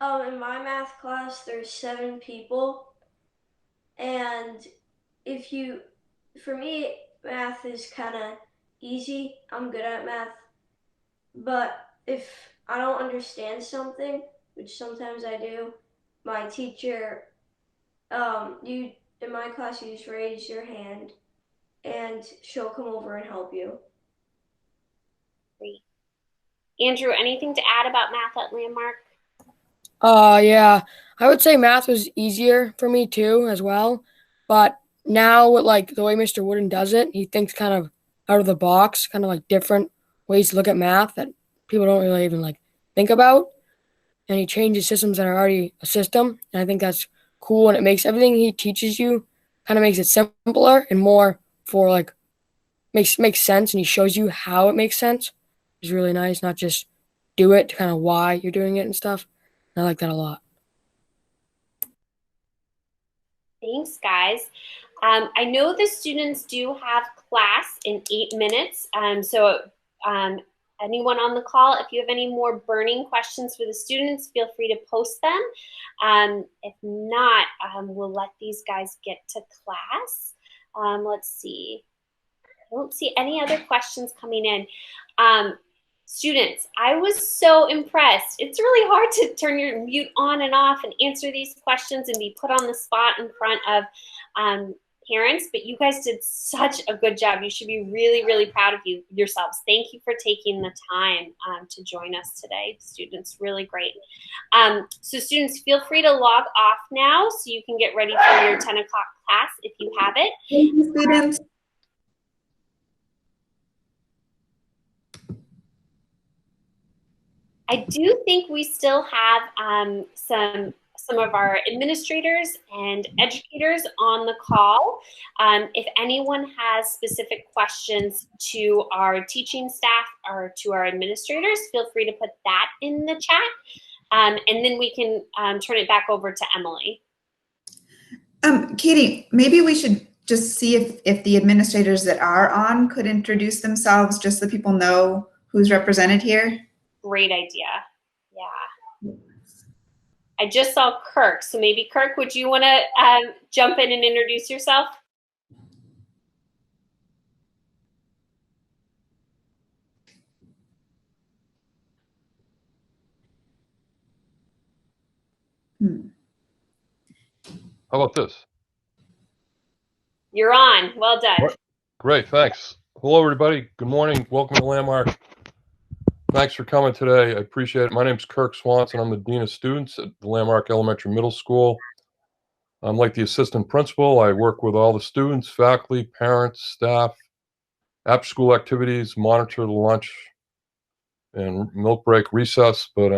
In my math class, there's 7 people. And for me, math is kind of easy. I'm good at math. But if I don't understand something, which sometimes I do, my teacher, in my class, you just raise your hand and she'll come over and help you. Great. Andrew, anything to add about math at Landmark? Yeah, I would say math was easier for me too, as well. But now with like the way Mr. Wooden does it, he thinks kind of out of the box, kind of like different ways to look at math that people don't really even like think about. And he changes systems that are already a system. And I think that's cool. And it makes everything he teaches you kind of makes it simpler and more for like makes sense. And he shows you how it makes sense. It's really nice, not just do it to kind of why you're doing it and stuff. I like that a lot. Thanks, guys. I know the students do have class in 8 minutes. Anyone on the call, if you have any more burning questions for the students, feel free to post them. If not, we'll let these guys get to class. Let's see. I don't see any other questions coming in. Students, I was so impressed. It's really hard to turn your mute on and off and answer these questions and be put on the spot in front of parents, but you guys did such a good job. You should be really, really proud of yourselves. Thank you for taking the time to join us today, students. Really great. So students, feel free to log off now so you can get ready for your 10 o'clock class if you have it. Thank you, students. I do think we still have some of our administrators and educators on the call. If anyone has specific questions to our teaching staff or to our administrators, feel free to put that in the chat. And then we can turn it back over to Emily. Katie, maybe we should just see if the administrators that are on could introduce themselves, just so people know who's represented here. Great idea. Yeah. I just saw Kirk, so maybe Kirk, would you want to jump in and introduce yourself? How about this? You're on. Well done. Great, thanks. Hello, everybody. Good morning. Welcome to Landmark. Thanks for coming today. I appreciate it. My name is Kirk Swanson. I'm the Dean of Students at the Landmark Elementary Middle School. I'm like the assistant principal. I work with all the students, faculty, parents, staff, after school activities, monitor the lunch and milk break, recess. But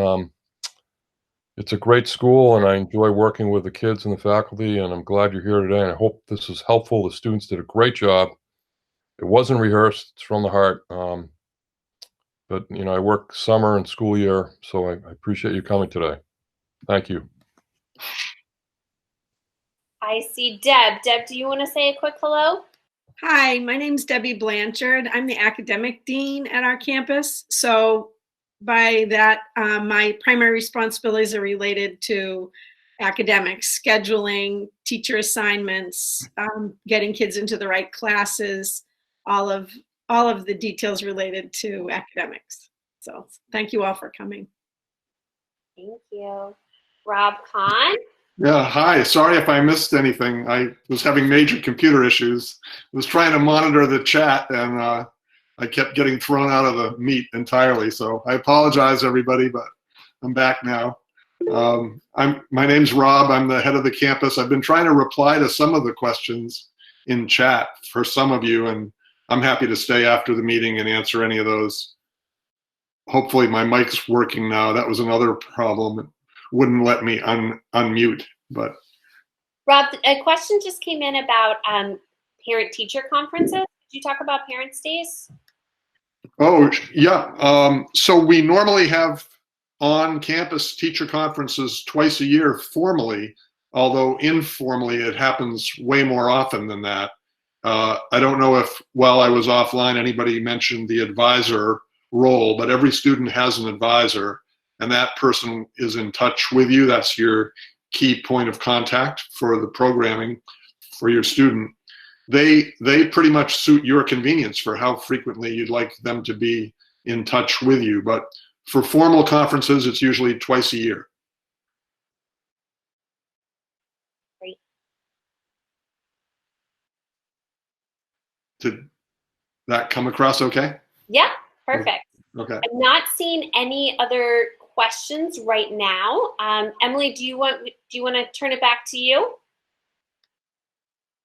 it's a great school, and I enjoy working with the kids and the faculty, and I'm glad you're here today, and I hope this is helpful. The students did a great job. It wasn't rehearsed. It's from the heart. But, you know, I work summer and school year, so I appreciate you coming today. Thank you. I see Deb. Deb, do you want to say a quick hello? Hi, my name's Debbie Blanchard. I'm the academic dean at our campus. So by that, my primary responsibilities are related to academics, scheduling, teacher assignments, getting kids into the right classes, all of the details related to academics. So thank you all for coming. Thank you. Rob Kahn. Yeah, hi. Sorry if I missed anything. I was having major computer issues. I was trying to monitor the chat, and I kept getting thrown out of the meet entirely. So I apologize, everybody, but I'm back now. My name's Rob. I'm the head of the campus. I've been trying to reply to some of the questions in chat for some of you, and I'm happy to stay after the meeting and answer any of those. Hopefully my mic's working now. That was another problem. It wouldn't let me unmute, but. Rob, a question just came in about parent-teacher conferences. Did you talk about Parents' Days? Oh, yeah. So we normally have on-campus teacher conferences twice a year formally, although informally it happens way more often than that. I don't know if, while I was offline, anybody mentioned the advisor role, but every student has an advisor, and that person is in touch with you. That's your key point of contact for the programming for your student. They pretty much suit your convenience for how frequently you'd like them to be in touch with you. But for formal conferences, it's usually twice a year. Great. Did that come across okay? Yeah, perfect. Okay. I'm not seeing any other questions right now. Emily, do you want to turn it back to you?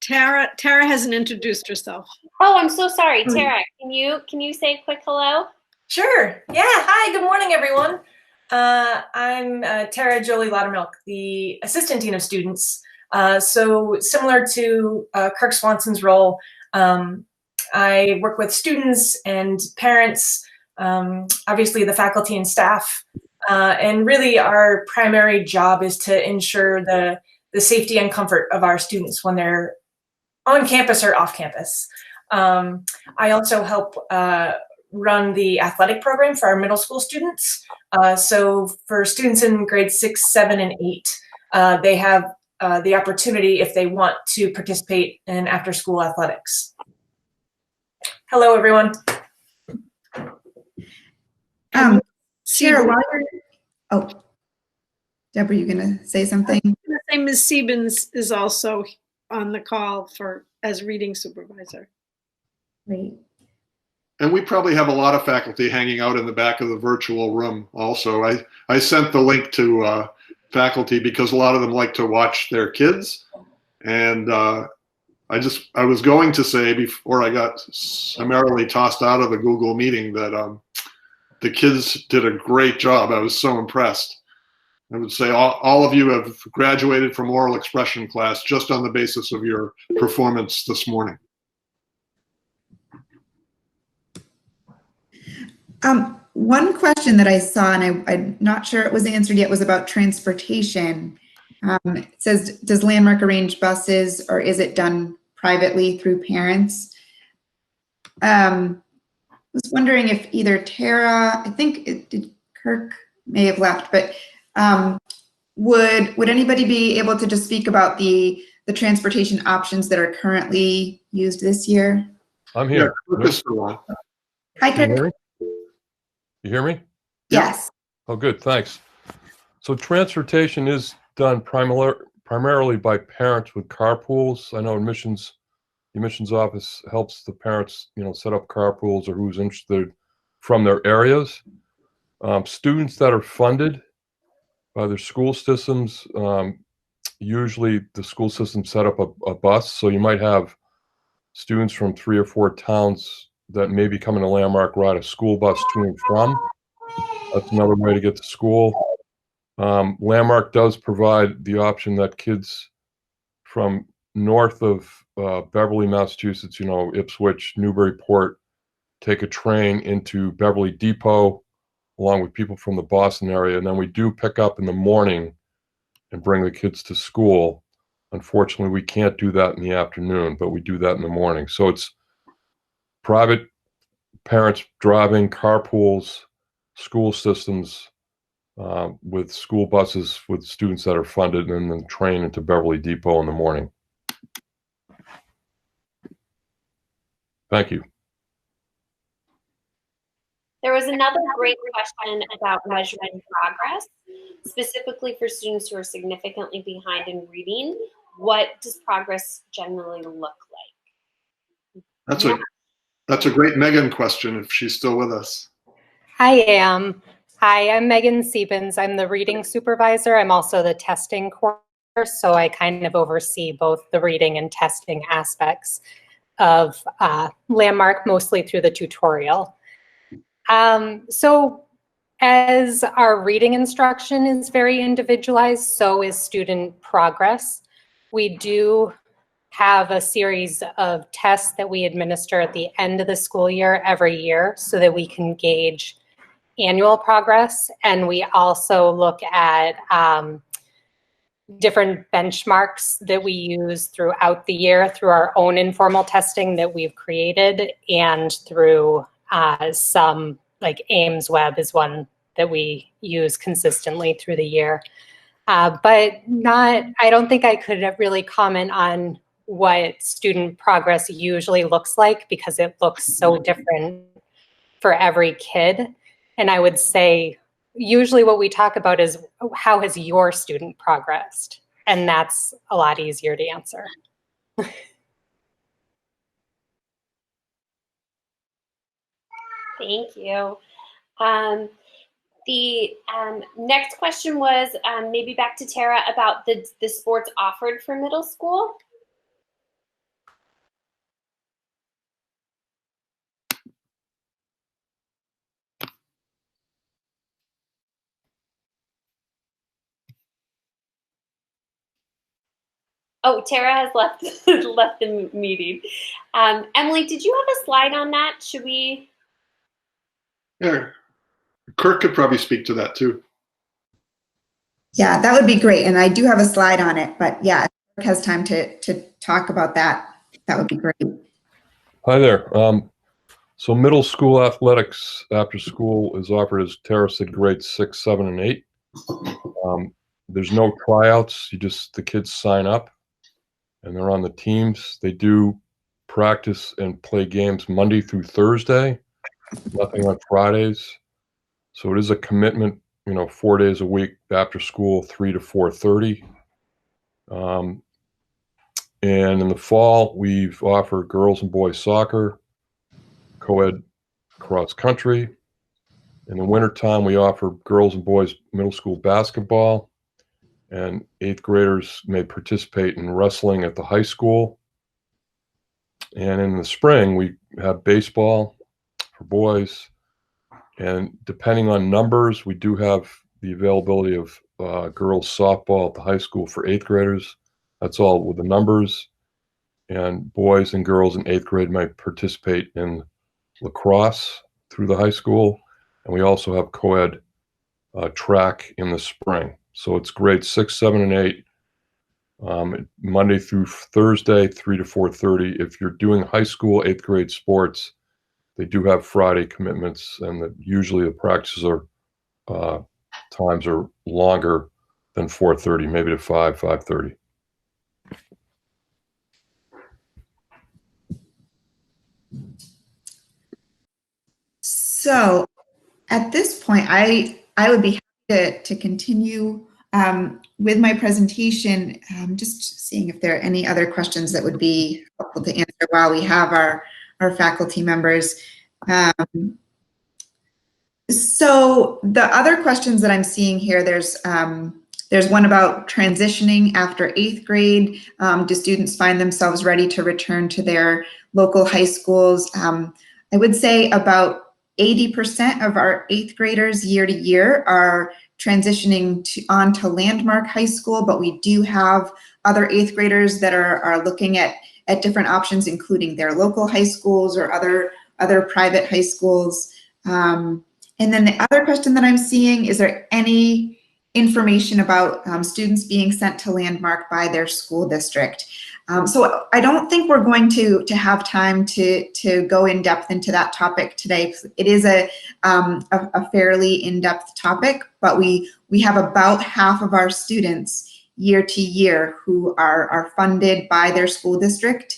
Tara hasn't introduced herself. Oh, I'm so sorry, Tara. Can you say a quick hello? Sure. Yeah. Hi. Good morning, everyone. I'm Tara Jolie Loudermilk, the assistant dean of students. So similar to Kirk Swanson's role, I work with students and parents, obviously the faculty and staff, and really our primary job is to ensure the the safety and comfort of our students when they're on campus or off campus. I also help run the athletic program for our middle school students. So for students in grades 6, 7, and 8, they have the opportunity, if they want, to participate in after-school athletics. Hello, everyone. Sarah, while you're, oh, Deb, are you gonna say something? I was gonna say Ms. Siebens is also on the call as reading supervisor. Great. And we probably have a lot of faculty hanging out in the back of the virtual room also. I sent the link to faculty because a lot of them like to watch their kids. And I was going to say before I got summarily tossed out of the Google meeting that the kids did a great job. I was so impressed. I would say all of you have graduated from oral expression class just on the basis of your performance this morning. One question that I saw, and I'm not sure it was answered yet, was about transportation. It says, does Landmark arrange buses, or is it done privately through parents? I was wondering if either Tara, I think Kirk may have left, but would anybody be able to just speak about the transportation options that are currently used this year? I'm here. Hi, Kirk. You hear me? Yes. Oh, good. Thanks. So transportation is done primarily by parents with carpools. I know the admissions office helps the parents, set up carpools or who's interested from their areas. Students that are funded by their school systems, usually the school system set up a bus. So you might have students from 3 or 4 towns that may be coming to Landmark, ride a school bus to and from. That's another way to get to school. Landmark does provide the option that kids from north of Beverly, Massachusetts, Ipswich, Newburyport, take a train into Beverly Depot, along with people from the Boston area. And then we do pick up in the morning and bring the kids to school. Unfortunately, we can't do that in the afternoon, but we do that in the morning. So it's private parents driving, carpools, school systems with school buses with students that are funded, and then train into Beverly Depot in the morning. Thank you. There was another great question about measuring progress, specifically for students who are significantly behind in reading. What does progress generally look like? That's a great Megan question, if she's still with us. I am. Hi, I'm Megan Siebens. I'm the reading supervisor. I'm also the testing coordinator, so I kind of oversee both the reading and testing aspects of Landmark, mostly through the tutorial. So as our reading instruction is very individualized, so is student progress. We do have a series of tests that we administer at the end of the school year every year so that we can gauge annual progress. And we also look at different benchmarks that we use throughout the year through our own informal testing that we've created, and through some, like Ames Web is one that we use consistently through the year. But I don't think I could really comment on what student progress usually looks like, because it looks so different for every kid. And I would say usually what we talk about is, how has your student progressed? And that's a lot easier to answer. Thank you. The next question was maybe back to Tara about the sports offered for middle school. Oh, Tara has left left the meeting. Emily, did you have a slide on that? Should we? Yeah, Kirk could probably speak to that too. Yeah, that would be great. And I do have a slide on it, but yeah, if Eric has time to talk about that, that would be great. Hi there. So middle school athletics after school is offered, as Tara said, grades 6, 7, and 8. There's no tryouts. The kids sign up and they're on the teams. They do practice and play games Monday through Thursday, nothing on Fridays. So it is a commitment, 4 days a week after school, 3 to 4:30. And in the fall, we've offered girls and boys soccer, co-ed cross country. In the wintertime, we offer girls and boys middle school basketball, and 8th graders may participate in wrestling at the high school. And in the spring, we have baseball for boys. And depending on numbers, we do have the availability of girls softball at the high school for 8th graders. That's all with the numbers. And boys and girls in 8th grade might participate in lacrosse through the high school. And we also have co-ed track in the spring. So it's grades 6, 7, and 8, Monday through Thursday, 3 to 4:30. If you're doing high school 8th grade sports, they do have Friday commitments, and usually the practices times are longer than 4:30, maybe to 5:30. So at this point, I would be happy to continue with my presentation, just seeing if there are any other questions that would be helpful to answer while we have our faculty members. So the other questions that I'm seeing here, there's one about transitioning after 8th grade. Do students find themselves ready to return to their local high schools? I would say about 80% of our 8th graders year to year are transitioning on to Landmark High School, but we do have other 8th graders that are looking at different options, including their local high schools or other private high schools. And then the other question that I'm seeing, is there any information about students being sent to Landmark by their school district? So I don't think we're going to have time to go in depth into that topic today. It is a fairly in-depth topic, but we have about half of our students year to year who are funded by their school district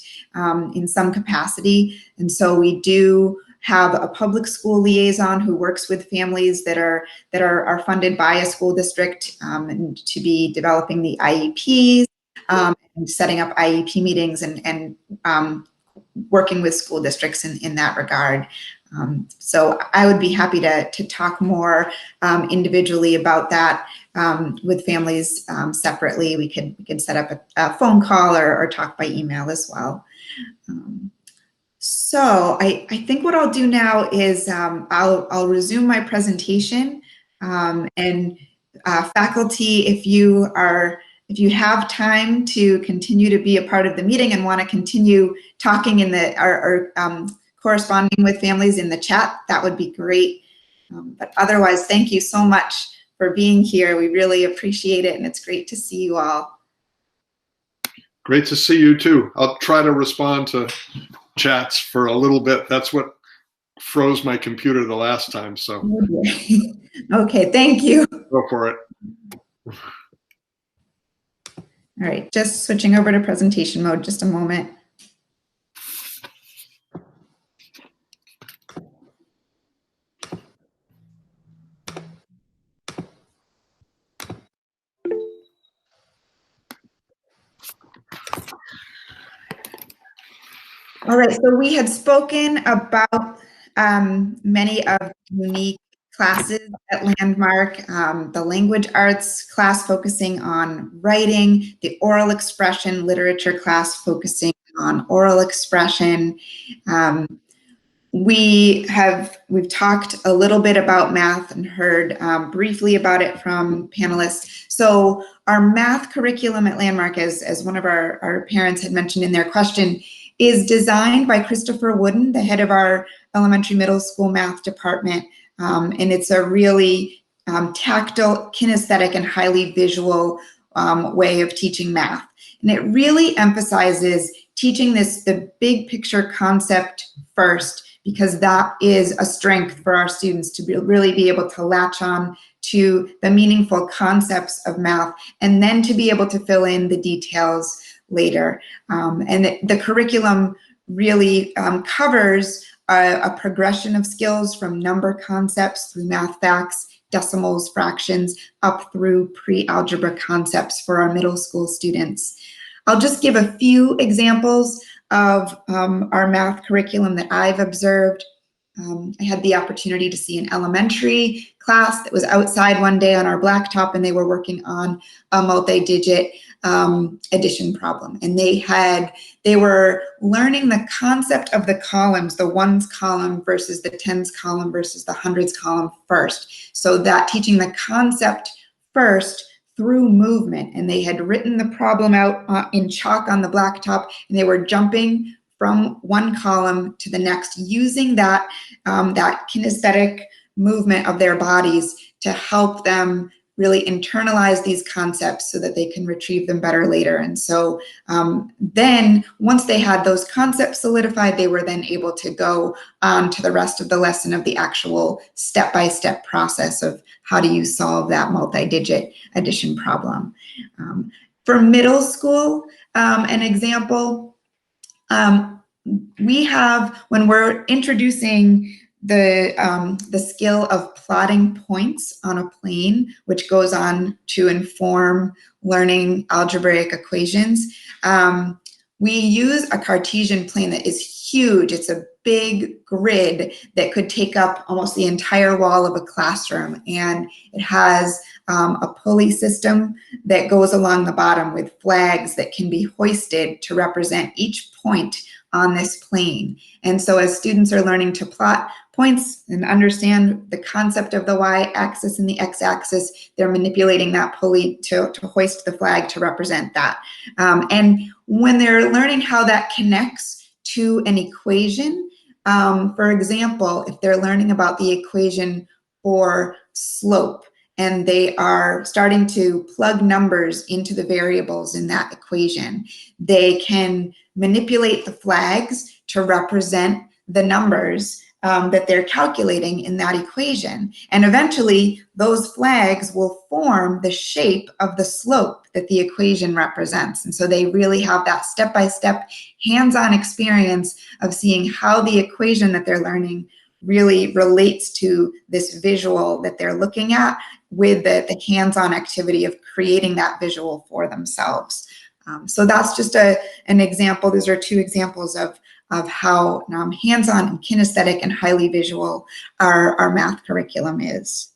in some capacity. And so we do have a public school liaison who works with families that are funded by a school district, and to be developing the IEPs, and setting up IEP meetings and working with school districts in that regard. So I would be happy to talk more individually about that with families separately. We could set up a phone call or talk by email as well. So I think what I'll do now is I'll resume my presentation, and faculty, if you have time to continue to be a part of the meeting and want to continue talking or corresponding with families in the chat, that would be great. But otherwise, thank you so much for being here. We really appreciate it, and it's great to see you all. Great to see you too. I'll try to respond to chats for a little bit. That's what froze my computer the last time, so. Okay, thank you. Go for it. All right, just switching over to presentation mode, just a moment. All right, so we had spoken about many of the unique classes at Landmark, the language arts class focusing on writing, the oral expression literature class focusing on oral expression. We've talked a little bit about math and heard briefly about it from panelists. So our math curriculum at Landmark, as one of our parents had mentioned in their question, is designed by Christopher Wooden, the head of our elementary middle school math department. And it's a really tactile, kinesthetic, and highly visual way of teaching math. And it really emphasizes teaching the big picture concept first, because that is a strength for our students to really be able to latch on to the meaningful concepts of math, and then to be able to fill in the details later. And the curriculum really covers a progression of skills from number concepts through math facts, decimals, fractions, up through pre-algebra concepts for our middle school students. I'll just give a few examples of our math curriculum that I've observed. I had the opportunity to see an elementary class that was outside one day on our blacktop, and they were working on a multi-digit addition problem. And they were learning the concept of the columns, the ones column versus the tens column versus the hundreds column first. So that teaching the concept first through movement. And they had written the problem out in chalk on the blacktop, and they were jumping from one column to the next, using that kinesthetic movement of their bodies to help them really internalize these concepts so that they can retrieve them better later. And so then once they had those concepts solidified, they were then able to go on to the rest of the lesson of the actual step-by-step process of how do you solve that multi-digit addition problem. For middle school, an example, we have, when we're introducing the skill of plotting points on a plane, which goes on to inform learning algebraic equations, we use a Cartesian plane that is huge. It's a big grid that could take up almost the entire wall of a classroom, and it has a pulley system that goes along the bottom with flags that can be hoisted to represent each point on this plane. And so as students are learning to plot points and understand the concept of the y-axis and the x-axis, they're manipulating that pulley to hoist the flag to represent that. And when they're learning how that connects to an equation, for example, if they're learning about the equation for slope, and they are starting to plug numbers into the variables in that equation, they can manipulate the flags to represent the numbers that they're calculating in that equation. And eventually, those flags will form the shape of the slope that the equation represents. And so they really have that step-by-step hands-on experience of seeing how the equation that they're learning really relates to this visual that they're looking at, with the hands-on activity of creating that visual for themselves. So that's just an example. Those are two examples of how hands-on and kinesthetic and highly visual our math curriculum is.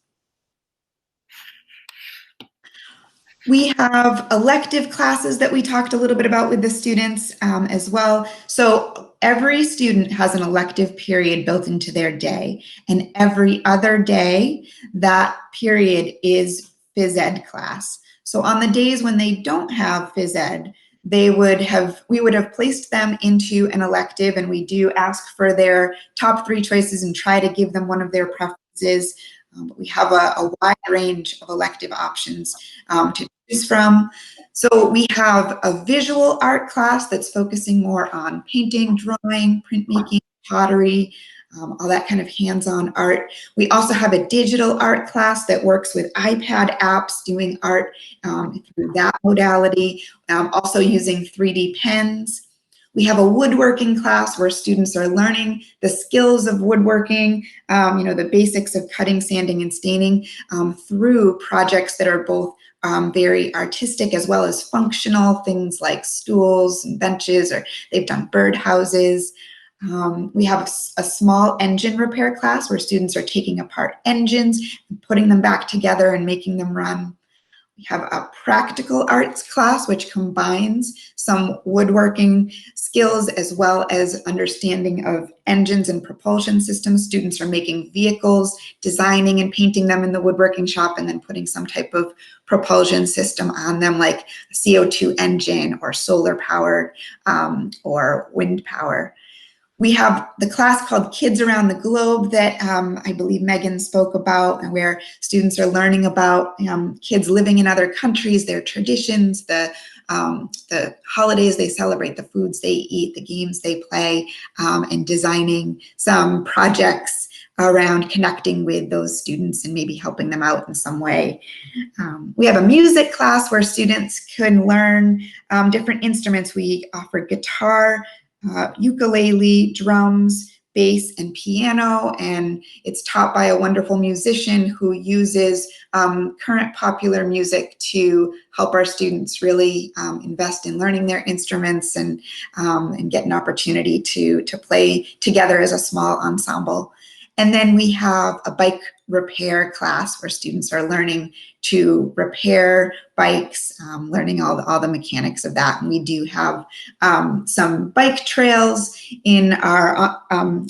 We have elective classes that we talked a little bit about with the students as well. So every student has an elective period built into their day, and every other day that period is phys ed class. So on the days when they don't have phys ed, we would have placed them into an elective, and we do ask for their top 3 choices and try to give them one of their preferences. But we have a wide range of elective options to choose from. So we have a visual art class that's focusing more on painting, drawing, printmaking, pottery, all that kind of hands-on art. We also have a digital art class that works with iPad apps, doing art through that modality, also using 3D pens. We have a woodworking class where students are learning the skills of woodworking, the basics of cutting, sanding, and staining through projects that are both very artistic as well as functional, things like stools and benches, or they've done bird houses. We have a small engine repair class where students are taking apart engines and putting them back together and making them run. We have a practical arts class, which combines some woodworking skills as well as understanding of engines and propulsion systems. Students are making vehicles, designing and painting them in the woodworking shop, and then putting some type of propulsion system on them, like a CO2 engine or solar powered or wind power. We have the class called Kids Around the Globe that I believe Megan spoke about, and where students are learning about kids living in other countries, their traditions, the holidays they celebrate, the foods they eat, the games they play, and designing some projects around connecting with those students and maybe helping them out in some way. We have a music class where students can learn different instruments. We offer guitar, ukulele, drums, bass, and piano, and it's taught by a wonderful musician who uses current popular music to help our students really invest in learning their instruments and get an opportunity to play together as a small ensemble. And then we have a bike repair class where students are learning to repair bikes, learning all the mechanics of that. And we do have some bike trails in our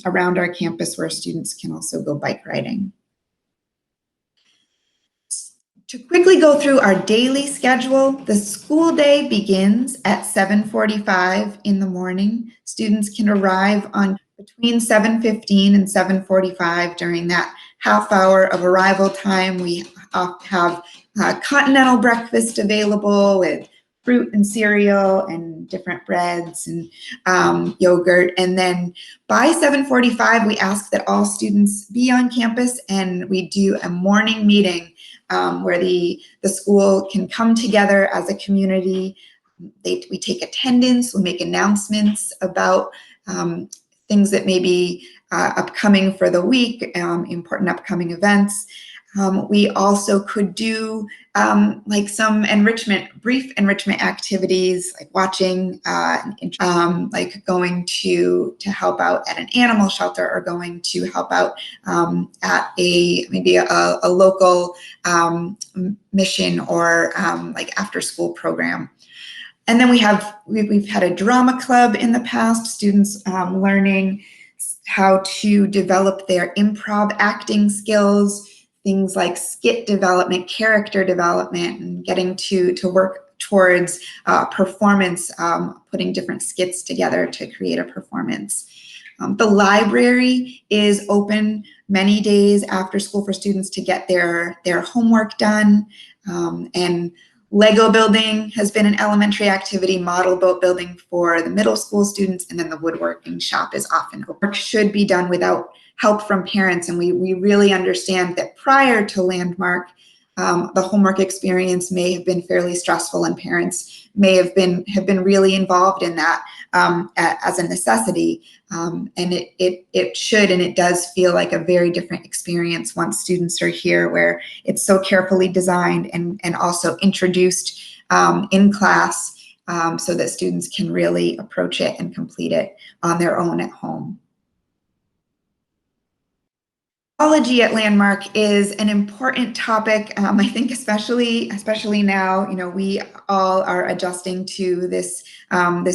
around our campus where students can also go bike riding. To quickly go through our daily schedule, the school day begins at 7:45 in the morning. Students can arrive on between 7:15 and 7:45. During that half hour of arrival time, we have continental breakfast available with fruit and cereal and different breads and yogurt. And then by 7:45, we ask that all students be on campus, and we do a morning meeting where the school can come together as a community. We take attendance, we make announcements about things that may be upcoming for the week, important upcoming events. We also could do like some brief enrichment activities, like watching, like going to help out at an animal shelter, or going to help out at maybe a local mission, or like after school program. And then we've had a drama club in the past, students learning how to develop their improv acting skills, things like skit development, character development, and getting to work towards performance, putting different skits together to create a performance. The library is open many days after school for students to get their homework done, and Lego building has been an elementary activity, model boat building for the middle school students, and then the woodworking shop is often open. Work should be done without help from parents, and we really understand that prior to Landmark, the homework experience may have been fairly stressful, and parents may have been really involved in that as a necessity. And it should, and it does feel like a very different experience once students are here, where it's so carefully designed and also introduced in class, so that students can really approach it and complete it on their own at home. Technology at Landmark is an important topic. I think especially now, we all are adjusting to this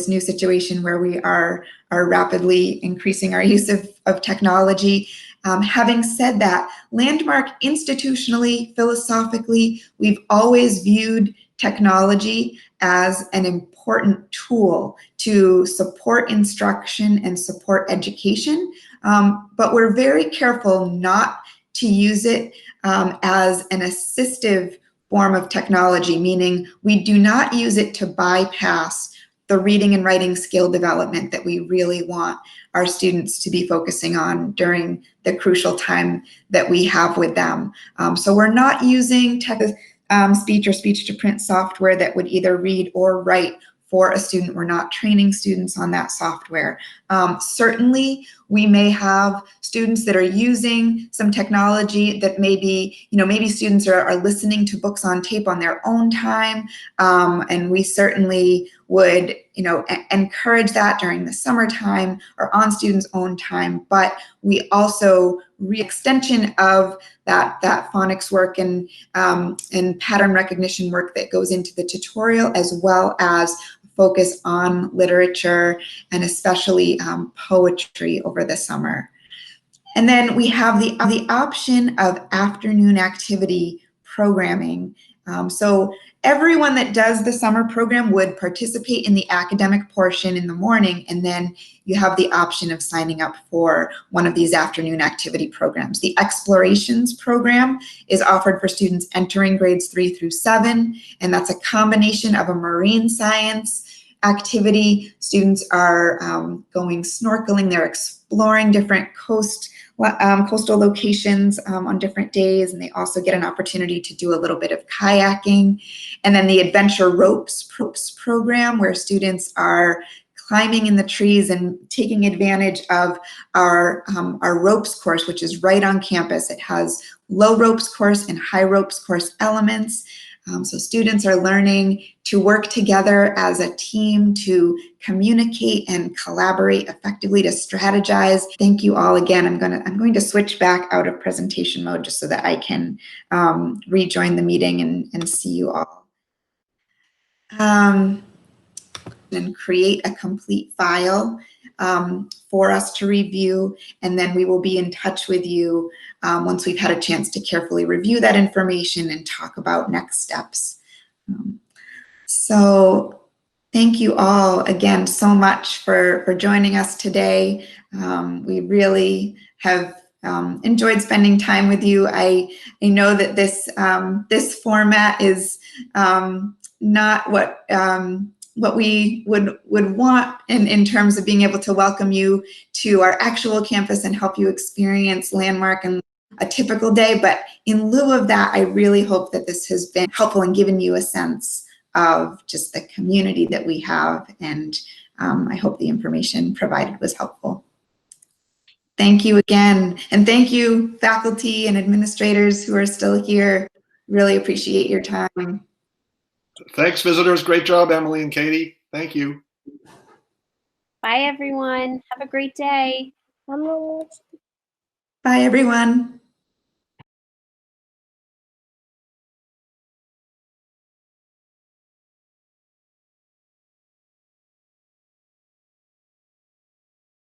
new situation where we are rapidly increasing our use of technology. Having said that, Landmark institutionally, philosophically, we've always viewed technology as an important tool to support instruction and support education. But we're very careful not to use it as an assistive form of technology, meaning we do not use it to bypass the reading and writing skill development that we really want our students to be focusing on during the crucial time that we have with them. So we're not using speech or speech-to-print software that would either read or write for a student. We're not training students on that software. Certainly, we may have students that are using some technology that maybe students are listening to books on tape on their own time, and we certainly would encourage that during the summertime or on students' own time. But we also extension of that phonics work and pattern recognition work that goes into the tutorial, as well as focus on literature and especially poetry over the summer. And then we have the option of afternoon activity programming So everyone that does the summer program would participate in the academic portion in the morning, and then you have the option of signing up for one of these afternoon activity programs. The Explorations program is offered for students entering grades 3 through 7, and that's a combination of a marine science activity. Students are going snorkeling, they're exploring different coastal locations on different days, and they also get an opportunity to do a little bit of kayaking. And then the Adventure Ropes program, where students are climbing in the trees and taking advantage of our ropes course, which is right on campus. It has low ropes course and high ropes course elements. So students are learning to work together as a team, to communicate and collaborate effectively, to strategize. Thank you all again. I'm going to switch back out of presentation mode just so that I can rejoin the meeting and see you all. And create a complete file for us to review, and then we will be in touch with you once we've had a chance to carefully review that information and talk about next steps. So thank you all again so much for joining us today. We really have enjoyed spending time with you. I know that this format is not what we would want in terms of being able to welcome you to our actual campus and help you experience Landmark and a typical day. But in lieu of that, I really hope that this has been helpful and given you a sense of just the community that we have. And I hope the information provided was helpful. Thank you again. And thank you, faculty and administrators who are still here. Really appreciate your time. Thanks, visitors. Great job, Emily and Katie. Thank you. Bye, everyone. Have a great day. Bye, everyone.